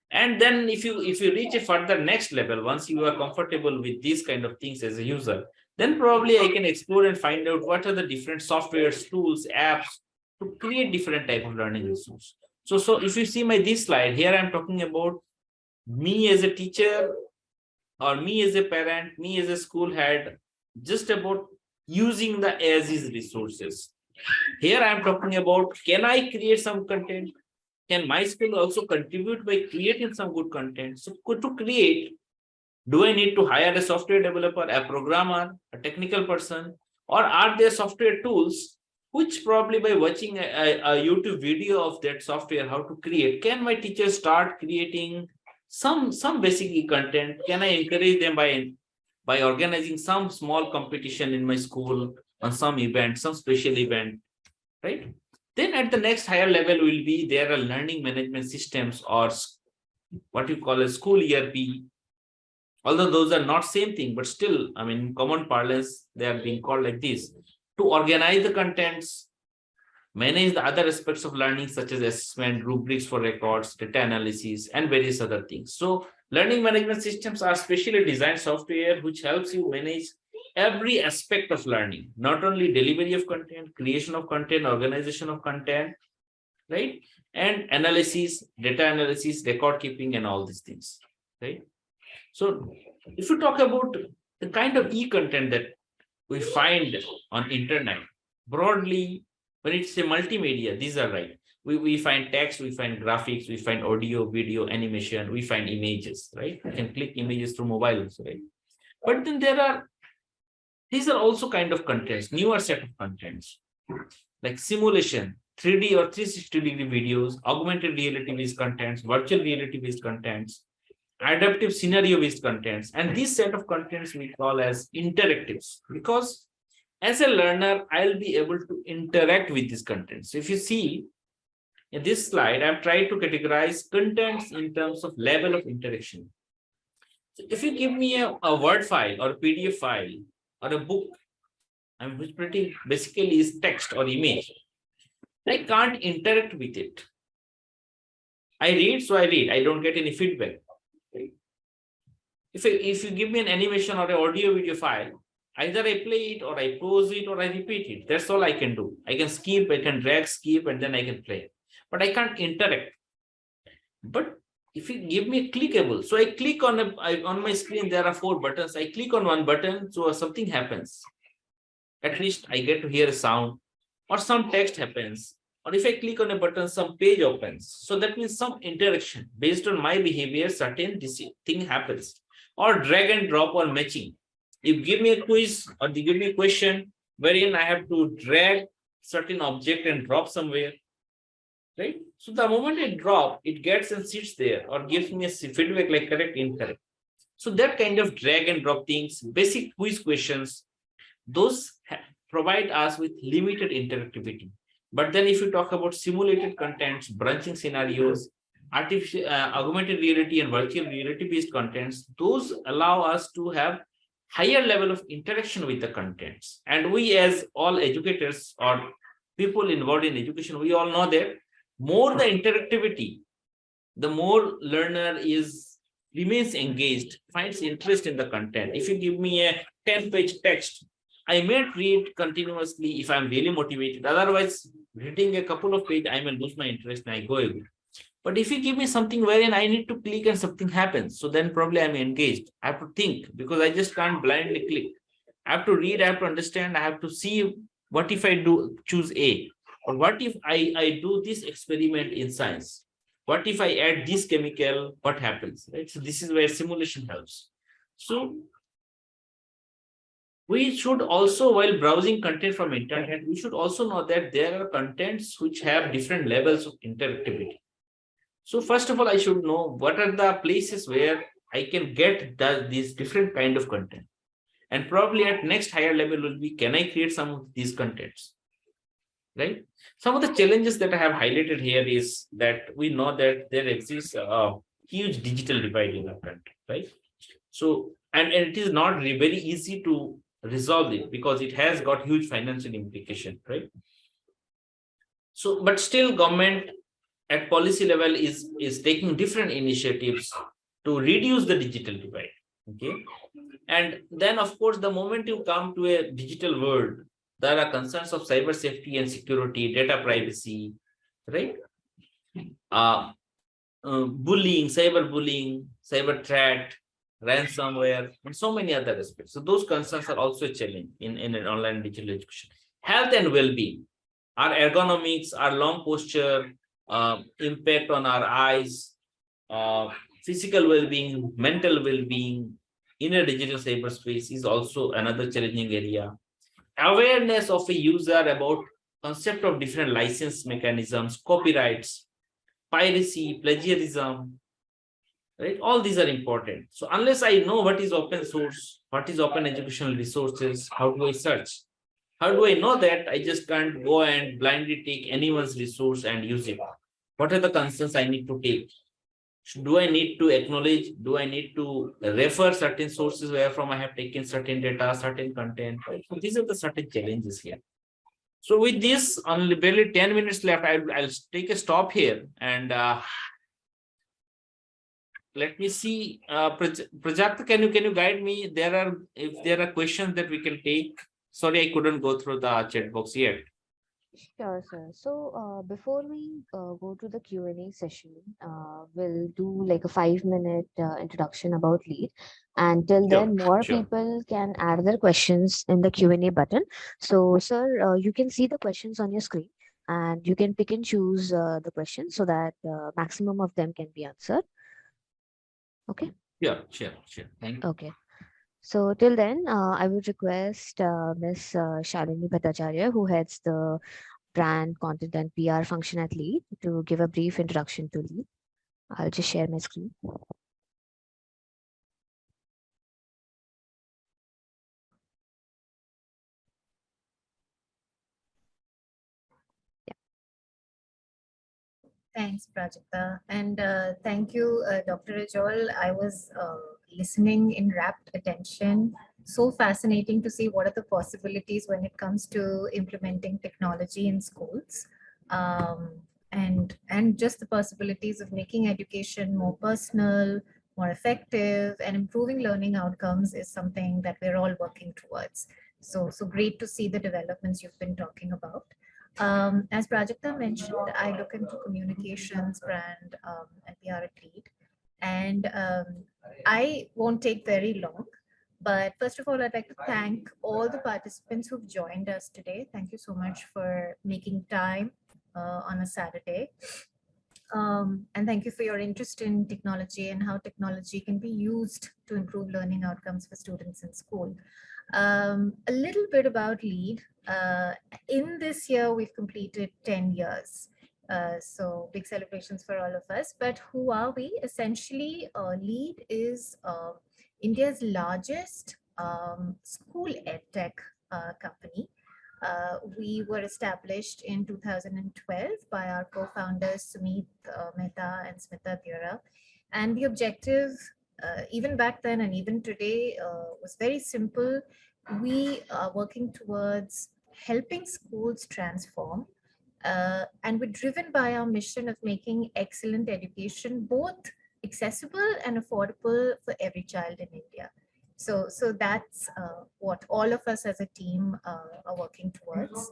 S2: And then if you reach a further next level, once you are comfortable with these kind of things as a user, then probably I can explore and find out what are the different softwares, tools, apps to create different type of learning resource. So if you see this slide here, I'm talking about me as a teacher or me as a parent, me as a school head, just about using the as is resources. Here I'm talking about, can I create some content? Can my school also contribute by creating some good content? So to create, do I need to hire a software developer, a programmer, a technical person, or are there software tools which probably by watching a YouTube video of that software, how to create, can my teachers start creating some basic content? Can I encourage them by organizing some small competition in my school on some event, some special event, right? Then at the next higher level will be there are learning management systems or what you call a school ERP. Although those are not same thing, but still, I mean, in common parlance, they are being called like this, to organize the contents, manage the other aspects of learning, such as assessment, rubrics for records, data analysis, and various other things. So learning management systems are specially designed software which helps you manage every aspect of learning, not only delivery of content, creation of content, organization of content, right? And analysis, data analysis, record keeping, and all these things, right? So if you talk about the kind of e-content that we find on internet, broadly, when it's a multimedia, these are right. We find text, we find graphics, we find audio, video, animation, we find images, right? We can click images through mobile also, right? But then these are also kind of contents, newer set of contents, like simulation, 3D or 360-degree videos, augmented reality-based contents, virtual reality-based contents, adaptive scenario-based contents. And this set of contents we call as interactives, because as a learner, I'll be able to interact with these contents. So if you see in this slide, I've tried to categorize contents in terms of level of interaction. So if you give me a Word file or a PDF file or a book, which pretty basically is text or image, I can't interact with it. I read, so I read. I don't get any feedback. If you give me an animation or an audio video file, either I play it or I pause it or I repeat it. That's all I can do. I can skip, I can drag, skip, and then I can play. But I can't interact. But if you give me a clickable, so I click on on my screen, there are 4 buttons. I click on one button, so something happens. At least I get to hear a sound, or some text happens, or if I click on a button, some page opens. So that means some interaction based on my behavior, certain this thing happens. Or drag and drop or matching. You give me a quiz or you give me a question wherein I have to drag certain object and drop somewhere, right? So the moment I drop, it gets and sits there or gives me a feedback like correct, incorrect. So that kind of drag and drop things, basic quiz questions, those provide us with limited interactivity. But then if you talk about simulated contents, branching scenarios, artificial augmented reality and virtual reality based contents, those allow us to have higher level of interaction with the contents. And we as all educators or people involved in education, we all know that more the interactivity, the more learner remains engaged, finds interest in the content. If you give me a 10-page text, I may read continuously if I'm really motivated. Otherwise, reading a couple of pages, I may lose my interest and I go away. But if you give me something wherein I need to click and something happens, so then probably I'm engaged. I have to think because I just can't blindly click. I have to read, I have to understand, I have to see what if I do choose A, or what if I do this experiment in science? What if I add this chemical? What happens? Right? So this is where simulation helps. So we should also, while browsing content from internet, we should also know that there are contents which have different levels of interactivity. So first of all, I should know what are the places where I can get these different kind of content. And probably at next higher level will be, can I create some of these contents? Right? Some of the challenges that I have highlighted here is that we know that there exists a huge digital divide in our country, right? So, and it is not very easy to resolve it because it has got huge financial implication, right? So, but still government at policy level is taking different initiatives to reduce the digital divide. Okay. And then, of course, the moment you come to a digital world, there are concerns of cyber safety and security, data privacy, right? Bullying, cyber threat, ransomware, and so many other aspects. So those concerns are also a challenge in an online digital education. Health and well-being, our ergonomics, our long posture, impact on our eyes, physical well-being, mental well-being in a digital cyberspace is also another challenging area. Awareness of a user about concept of different license mechanisms, copyrights, piracy, plagiarism, right? All these are important. So unless I know what is open source, what is open educational resources, how do I search? How do I know that? I just can't go and blindly take anyone's resource and use it. What are the concerns I need to take? Do I need to acknowledge? Do I need to refer certain sources where from I have taken certain data, certain content? Right? So these are the certain challenges here. So with this, only barely 10 minutes left, I'll take a stop here and let me see. Prajakta, can you guide me? If there are questions that we can take. Sorry, I couldn't go through the chat box yet.
S1: Sure, sir. So before we go to the Q&A session, we'll do like a 5-minute introduction about LEAD. And till then, more
S2: Sure.
S1: people can add their questions in the Q&A button. So, sir, you can see the questions on your screen. and you can pick and choose the questions so that maximum of them can be answered. Okay.
S2: Yeah, sure. Thank you.
S1: Okay. So till then, I would request Miss Shalini Bhattacharya, who heads the brand content and PR function at Lead, to give a brief introduction to Lead. I'll just share my screen.
S3: Thanks, Prajakta. And thank you, Dr. Rejaul. I was listening in rapt attention. So fascinating to see what are the possibilities when it comes to implementing technology in schools. And just the possibilities of making education more personal, more effective, and improving learning outcomes is something that we're all working towards. So great to see the developments you've been talking about. As Prajakta mentioned, I look into communications, brand, and PR at Lead. And I won't take very long. But first of all, I'd like to thank all the participants who've joined us today. Thank you so much for making time on a Saturday. And thank you for your interest in technology and how technology can be used to improve learning outcomes for students in school. A little bit about Lead. In this year, we've completed 10 years. So big celebrations for all of us. But who are we? Essentially, Lead is India's largest school edtech company. We were established in 2012 by our co-founders Sumit Mehta and Smita Dura. And the objective, even back then and even today, was very simple. We are working towards helping schools transform. And we're driven by our mission of making excellent education both accessible and affordable for every child in India. So that's what all of us as a team are working towards.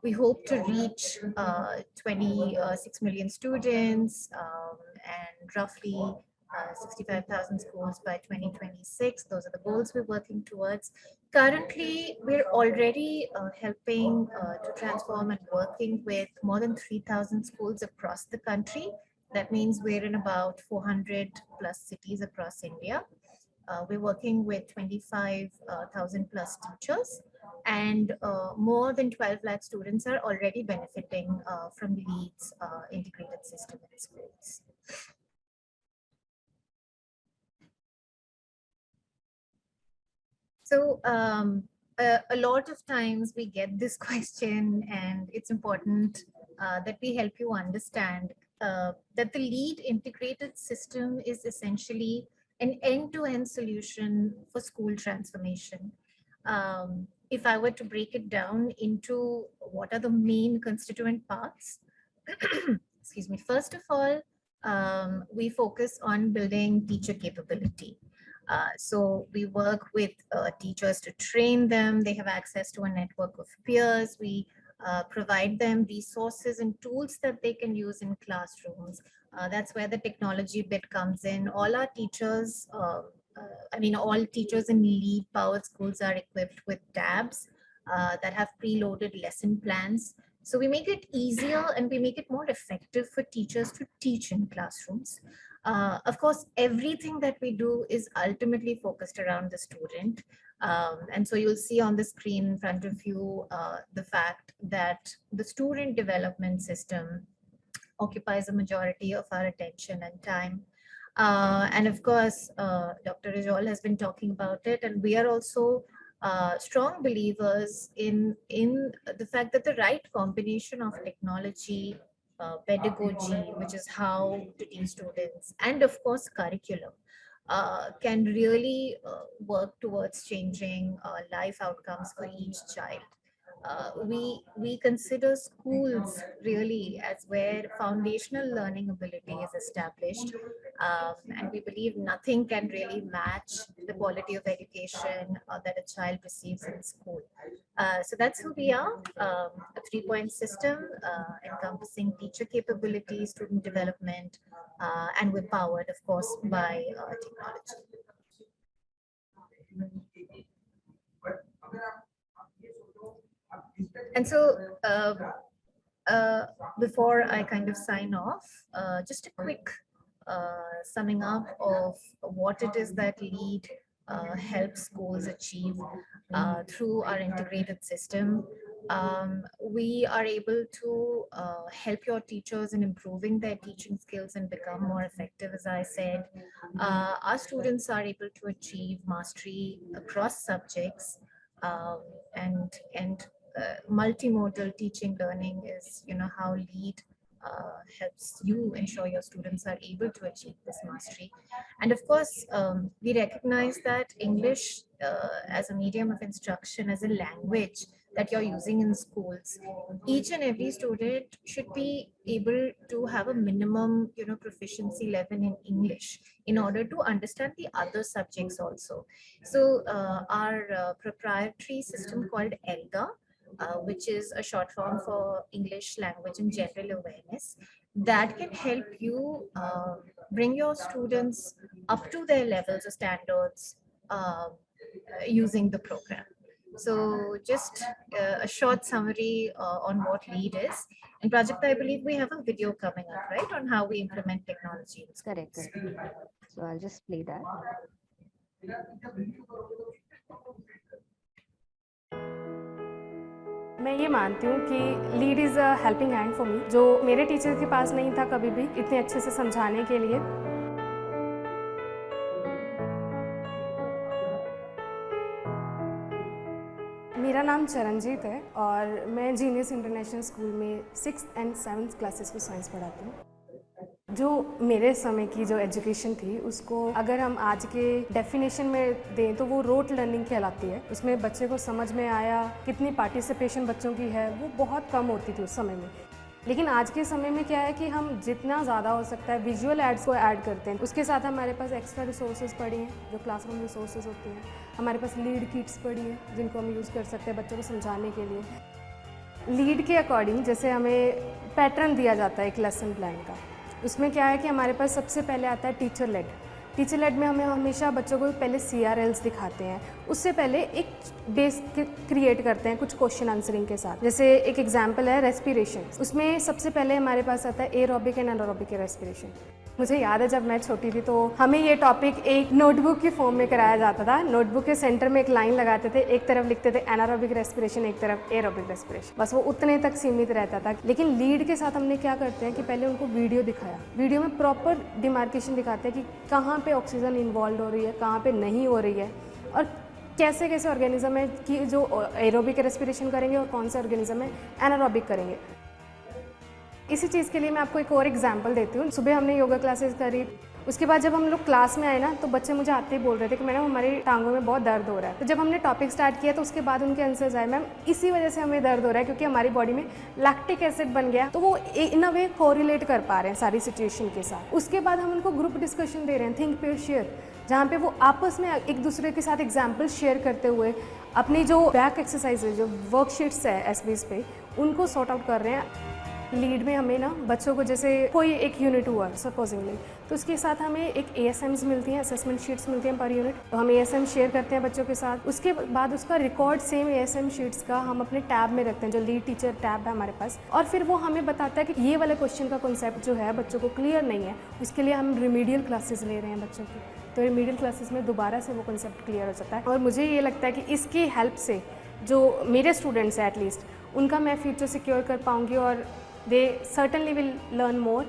S3: We hope to reach 26 million students and roughly 65,000 schools by 2026. Those are the goals we're working towards. Currently, we're already helping to transform and working with more than 3,000 schools across the country. That means we're in about 400 plus cities across India. We're working with 25,000 plus teachers, and more than 12 lakh students are already benefiting from Lead's integrated system in schools. So a lot of times we get this question, and it's important that we help you understand that the Lead integrated system is essentially an end-to-end solution for school transformation. If I were to break it down into what are the main constituent parts, excuse me, first of all, we focus on building teacher capability. So we work with teachers to train them. They have access to a network of peers. We provide them resources and tools that they can use in classrooms. That's where the technology bit comes in. All our teachers, all teachers in Lead powered schools are equipped with tabs that have preloaded lesson plans. So we make it easier and we make it more effective for teachers to teach in classrooms. Of course, everything that we do is ultimately focused around the student. And so you'll see on the screen in front of you the fact that the student development system occupies a majority of our attention and time. And of course, Dr. Rejaul has been talking about it, and we are also strong believers in the fact that the right combination of technology, pedagogy, which is how to teach students, and of course curriculum, can really work towards changing life outcomes for each child. We consider schools really as where foundational learning ability is established, and we believe nothing can really match the quality of education that a child receives in school. So that's who we are, a three-point system encompassing teacher capability, student development, and we're powered, of course, by technology. And so Before I kind of sign off, just a quick summing up of what it is that LEAD helps schools achieve through our integrated system. We are able to help your teachers in improving their teaching skills and become more effective, as I said. Our students are able to achieve mastery across subjects, and multimodal teaching learning is, how LEAD helps you ensure your students are able to achieve this mastery. And of course, we recognize that English as a medium of instruction, as a language that you're using in schools, each and every student should be able to have a minimum, proficiency level in English in order to understand the other subjects also. So our proprietary system called ELGA, which is a short form for English Language and General Awareness, that can help you bring your students up to their levels of standards using the program. So just a short summary on what LEAD is. And Prajakta, I believe we have a video coming up, right, on how we implement technology.
S1: Correct. So I'll just play that.
S4: मैं ये मानती हूँ कि lead is a helping hand for me, जो मेरे teacher के पास नहीं था कभी भी इतने अच्छे से समझाने के लिए। मेरा नाम चरणजीत है और मैं जीनियस इंटरनेशनल स्कूल में 6th and 7th क्लासेस को साइंस पढ़ाती हूँ। जो मेरे समय की जो एजुकेशन थी उसको अगर हम आज के डेफिनेशन में दें तो वो रोट लर्निंग कहलाती है। उसमें बच्चे को समझ में आया, कितनी पार्टिसिपेशन बच्चों की है वो बहुत कम होती थी उस समय में। लेकिन आज के समय में क्या है कि हम जितना ज़्यादा हो सकता है विजुअल एड्स को ऐड करते हैं। उसके साथ हमारे पास एक्स्ट्रा रिसोर्सेज पड़ी हैं जो क्लासरूम रिसोर्सेज होती हैं। हमारे पास लीड किट्स पड़ी हैं जिनको हम यूज़ कर सकते हैं बच्चों को समझाने के लिए। लीड के अकॉर्डिंग जैसे हमें पैटर्न दिया जाता है एक लेसन प्लान का, उसमें क्या है कि हमारे पास सबसे पहले आता है टीचर लेड। टीचर लेड में हमें हमेशा बच्चों को पहले CRLs दिखाते हैं, उससे पहले एक बेस क्रिएट करते हैं कुछ क्वेश्चन आंसरिंग के साथ। जैसे एक एग्जांपल है रेस्पिरेशन, उसमें सबसे पहले हमारे पास आता है एरोबिक एंड एनारोबिक रेस्पिरेशन। मुझे याद है जब मैं छोटी थी तो हमें ये टॉपिक एक नोटबुक की फॉर्म में कराया जाता था। नोटबुक के सेंटर में एक लाइन लगाते थे, एक तरफ लिखते थे एनारोबिक रेस्पिरेशन, एक तरफ एरोबिक रेस्पिरेशन, बस वो उतने तक सीमित रहता था। लेकिन लीड के साथ हमने क्या करते हैं कि पहले उनको वीडियो दिखाया, वीडियो में प्रॉपर डिमार्केशन दिखाते हैं कि कहाँ पे ऑक्सीजन इन्वॉल्व हो रही है, कहाँ पे नहीं हो रही है, और कैसे कैसे ऑर्गेनिज्म है कि जो एरोबिक रेस्पिरेशन करेंगे और कौन से ऑर्गेनिज्म है एनारोबिक करेंगे। इसी चीज़ के लिए मैं आपको एक और एग्जांपल देती हूँ। सुबह हमने योगा क्लासेस करी, उसके बाद जब हम लोग क्लास में आए ना तो बच्चे मुझे आते ही बोल रहे थे कि मैडम हमारी टांगों में बहुत दर्द हो रहा है। तो जब हमने टॉपिक स्टार्ट किया तो उसके बाद उनके आंसर्स आए, मैम इसी वजह से हमें दर्द हो रहा है क्योंकि हमारी बॉडी में लैक्टिक एसिड बन गया। तो वो इन अ वे कोरिलेट कर पा रहे हैं सारी सिचुएशन के साथ। उसके बाद हम उनको ग्रुप डिस्कशन दे रहे हैं, थिंक पेयर शेयर, जहाँ पे वो आपस में एक दूसरे के साथ एग्जाम्पल शेयर करते हुए अपनी जो बैक एक्सरसाइज जो वर्कशीट्स है SBs पे उनको सॉर्ट आउट कर रहे हैं। लीड में हमें ना बच्चों को जैसे कोई एक यूनिट हुआ सपोजिंगली, तो उसके साथ हमें एक ASMs मिलती हैं, असेसमेंट शीट्स मिलती हैं पर यूनिट, तो हम ASM शेयर करते हैं बच्चों के साथ। उसके बाद उसका रिकॉर्ड सेम ASM शीट्स का हम अपने टैब में रखते हैं, जो लीड टीचर टैब है हमारे पास, और फिर वो हमें बताता है कि ये वाले क्वेश्चन का कॉन्सेप्ट जो है बच्चों को क्लियर नहीं है, उसके लिए हम रिमीडियल क्लासेस ले रहे हैं बच्चों की। तो रिमीडियल क्लासेस में दोबारा से वो कॉन्सेप्ट क्लियर हो जाता है। और मुझे ये लगता है कि इसकी हेल्प से जो मेरे स्टूडेंट्स हैं एटलीस्ट उनका मैं फ्यूचर सिक्योर कर पाऊँगी और दे सर्टनली विल लर्न मोर,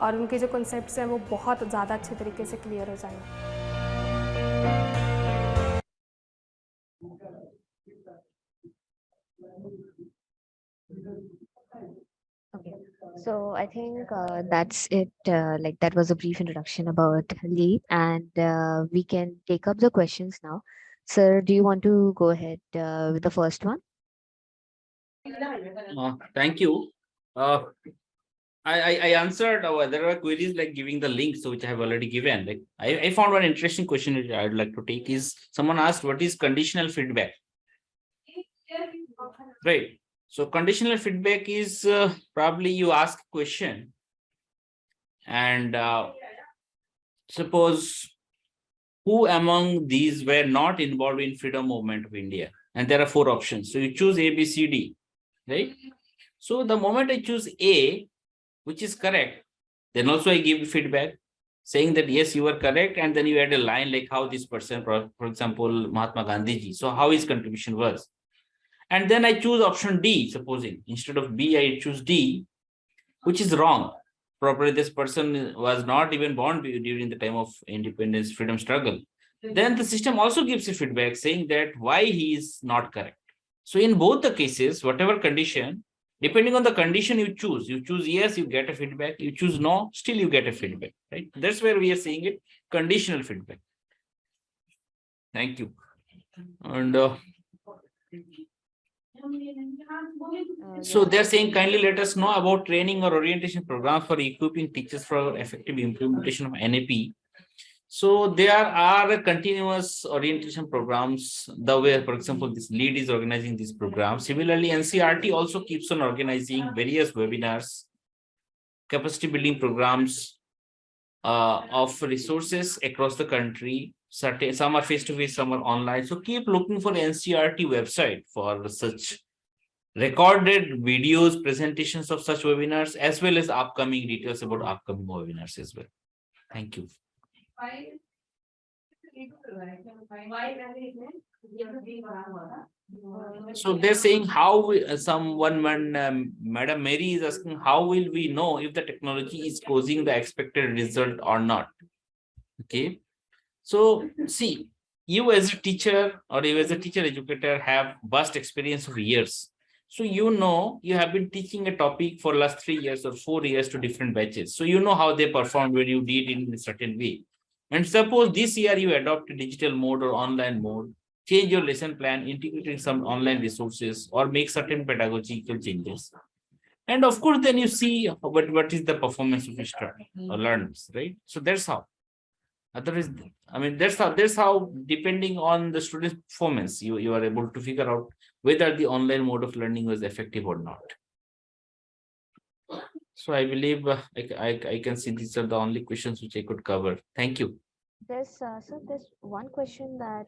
S4: और उनके जो कॉन्सेप्ट्स हैं वो बहुत ज़्यादा अच्छे तरीके से क्लियर हो जाएंगे।
S1: Okay, so I think that's it. Like that was a brief introduction about LEAD, and we can take up the questions now. Sir, do you want to go ahead with the first one?
S2: Thank you. I answered. There were queries like giving the links, so which I have already given. Like I found one interesting question which I'd like to take is someone asked what is conditional feedback, right? So conditional feedback is probably you ask a question and suppose who among these were not involved in freedom movement of India, and there are 4 options. So you choose A, B, C, D, right? So the moment I choose A, which is correct, then also I give feedback saying that yes, you are correct. And then you add a line like how this person, for example, Mahatma Gandhi ji, so how his contribution was. And then I choose option D, supposing instead of B, I choose D, which is wrong. Probably this person was not even born during the time of independence, freedom struggle. Then the system also gives a feedback saying that why he is not correct. So in both the cases, whatever condition, depending on the condition you choose yes, you get a feedback. You choose no, still you get a feedback, right? That's where we are saying it, conditional feedback. Thank you. And so they're saying kindly let us know about training or orientation programs for equipping teachers for effective implementation of NEP. So there are continuous orientation programs, the way, for example, this lead is organizing this program. Similarly, NCERT also keeps on organizing various webinars, capacity building programs of resources across the country. Some are face-to-face, some are online. So keep looking for NCERT website for such recorded videos, presentations of such webinars, as well as upcoming details about upcoming webinars as well. Thank you. So they're saying how Madam Mary is asking, how will we know if the technology is causing the expected result or not? Okay. So see, you as a teacher or you as a teacher educator have vast experience of years. So you know you have been teaching a topic for last 3 years or 4 years to different batches. So you know how they performed when you did it in a certain way. And suppose this year you adopt a digital mode or online mode, change your lesson plan, integrating some online resources, or make certain pedagogical changes. And of course, then you see what is the performance of your learners, right? So that's how. Otherwise, I mean, that's how depending on the student's performance, you are able to figure out whether the online mode of learning was effective or not. So I believe I can see these are the only questions which I could cover. Thank you.
S1: There's one question that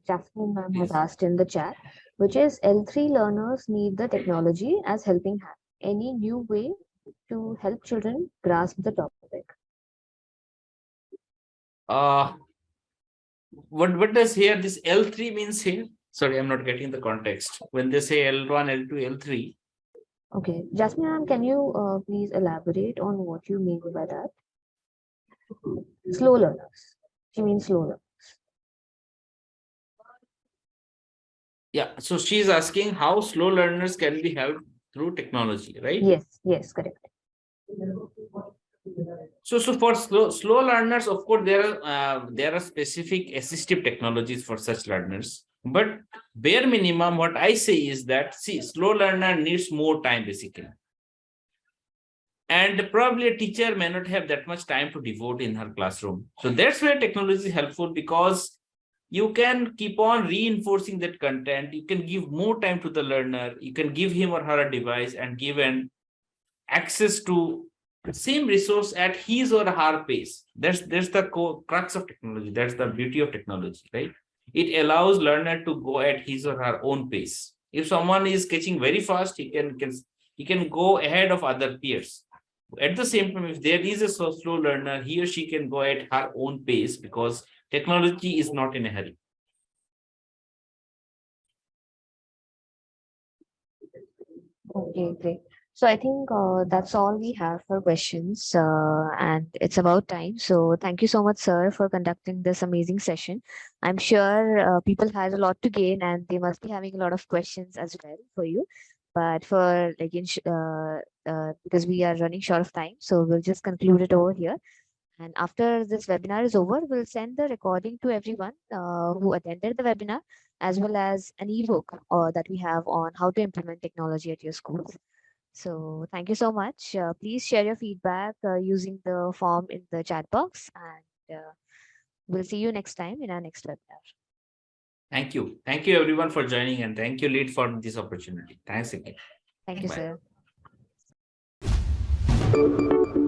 S1: Jasmine ma'am has asked in the chat, which is L3 learners need the technology as helping hand. Any new way to help children grasp the topic?
S2: What does here this L3 means here? Sorry, I'm not getting the context. When they say L1, L2, L3.
S1: Okay, Jasmine ma'am, can you please elaborate on what you mean by that? Slow learners. She means slow learners.
S2: Yeah, so she's asking how slow learners can be helped through technology, right?
S1: Yes, correct.
S2: So for slow learners, of course, there are specific assistive technologies for such learners. But bare minimum, what I say is that, see, slow learner needs more time basically. And probably a teacher may not have that much time to devote in her classroom. So that's where technology is helpful, because you can keep on reinforcing that content. You can give more time to the learner. You can give him or her a device and give an access to same resource at his or her pace. That's the crux of technology. That's the beauty of technology, right? It allows learner to go at his or her own pace. If someone is catching very fast, he can go ahead of other peers. At the same time, if there is a slow learner, he or she can go at her own pace, because technology is not in a hurry.
S1: Okay, great. So I think that's all we have for questions, and it's about time. So thank you so much, sir, for conducting this amazing session. I'm sure people had a lot to gain, and they must be having a lot of questions as well for you. But for because we are running short of time, so we'll just conclude it over here. And after this webinar is over, we'll send the recording to everyone who attended the webinar, as well as an ebook that we have on how to implement technology at your schools. So thank you so much. Please share your feedback using the form in the chat box, and we'll see you next time in our next webinar.
S2: Thank you. Thank you everyone for joining, and thank you, Lead, for this opportunity. Thanks again.
S1: Thank you,
S2: Bye.
S1: sir.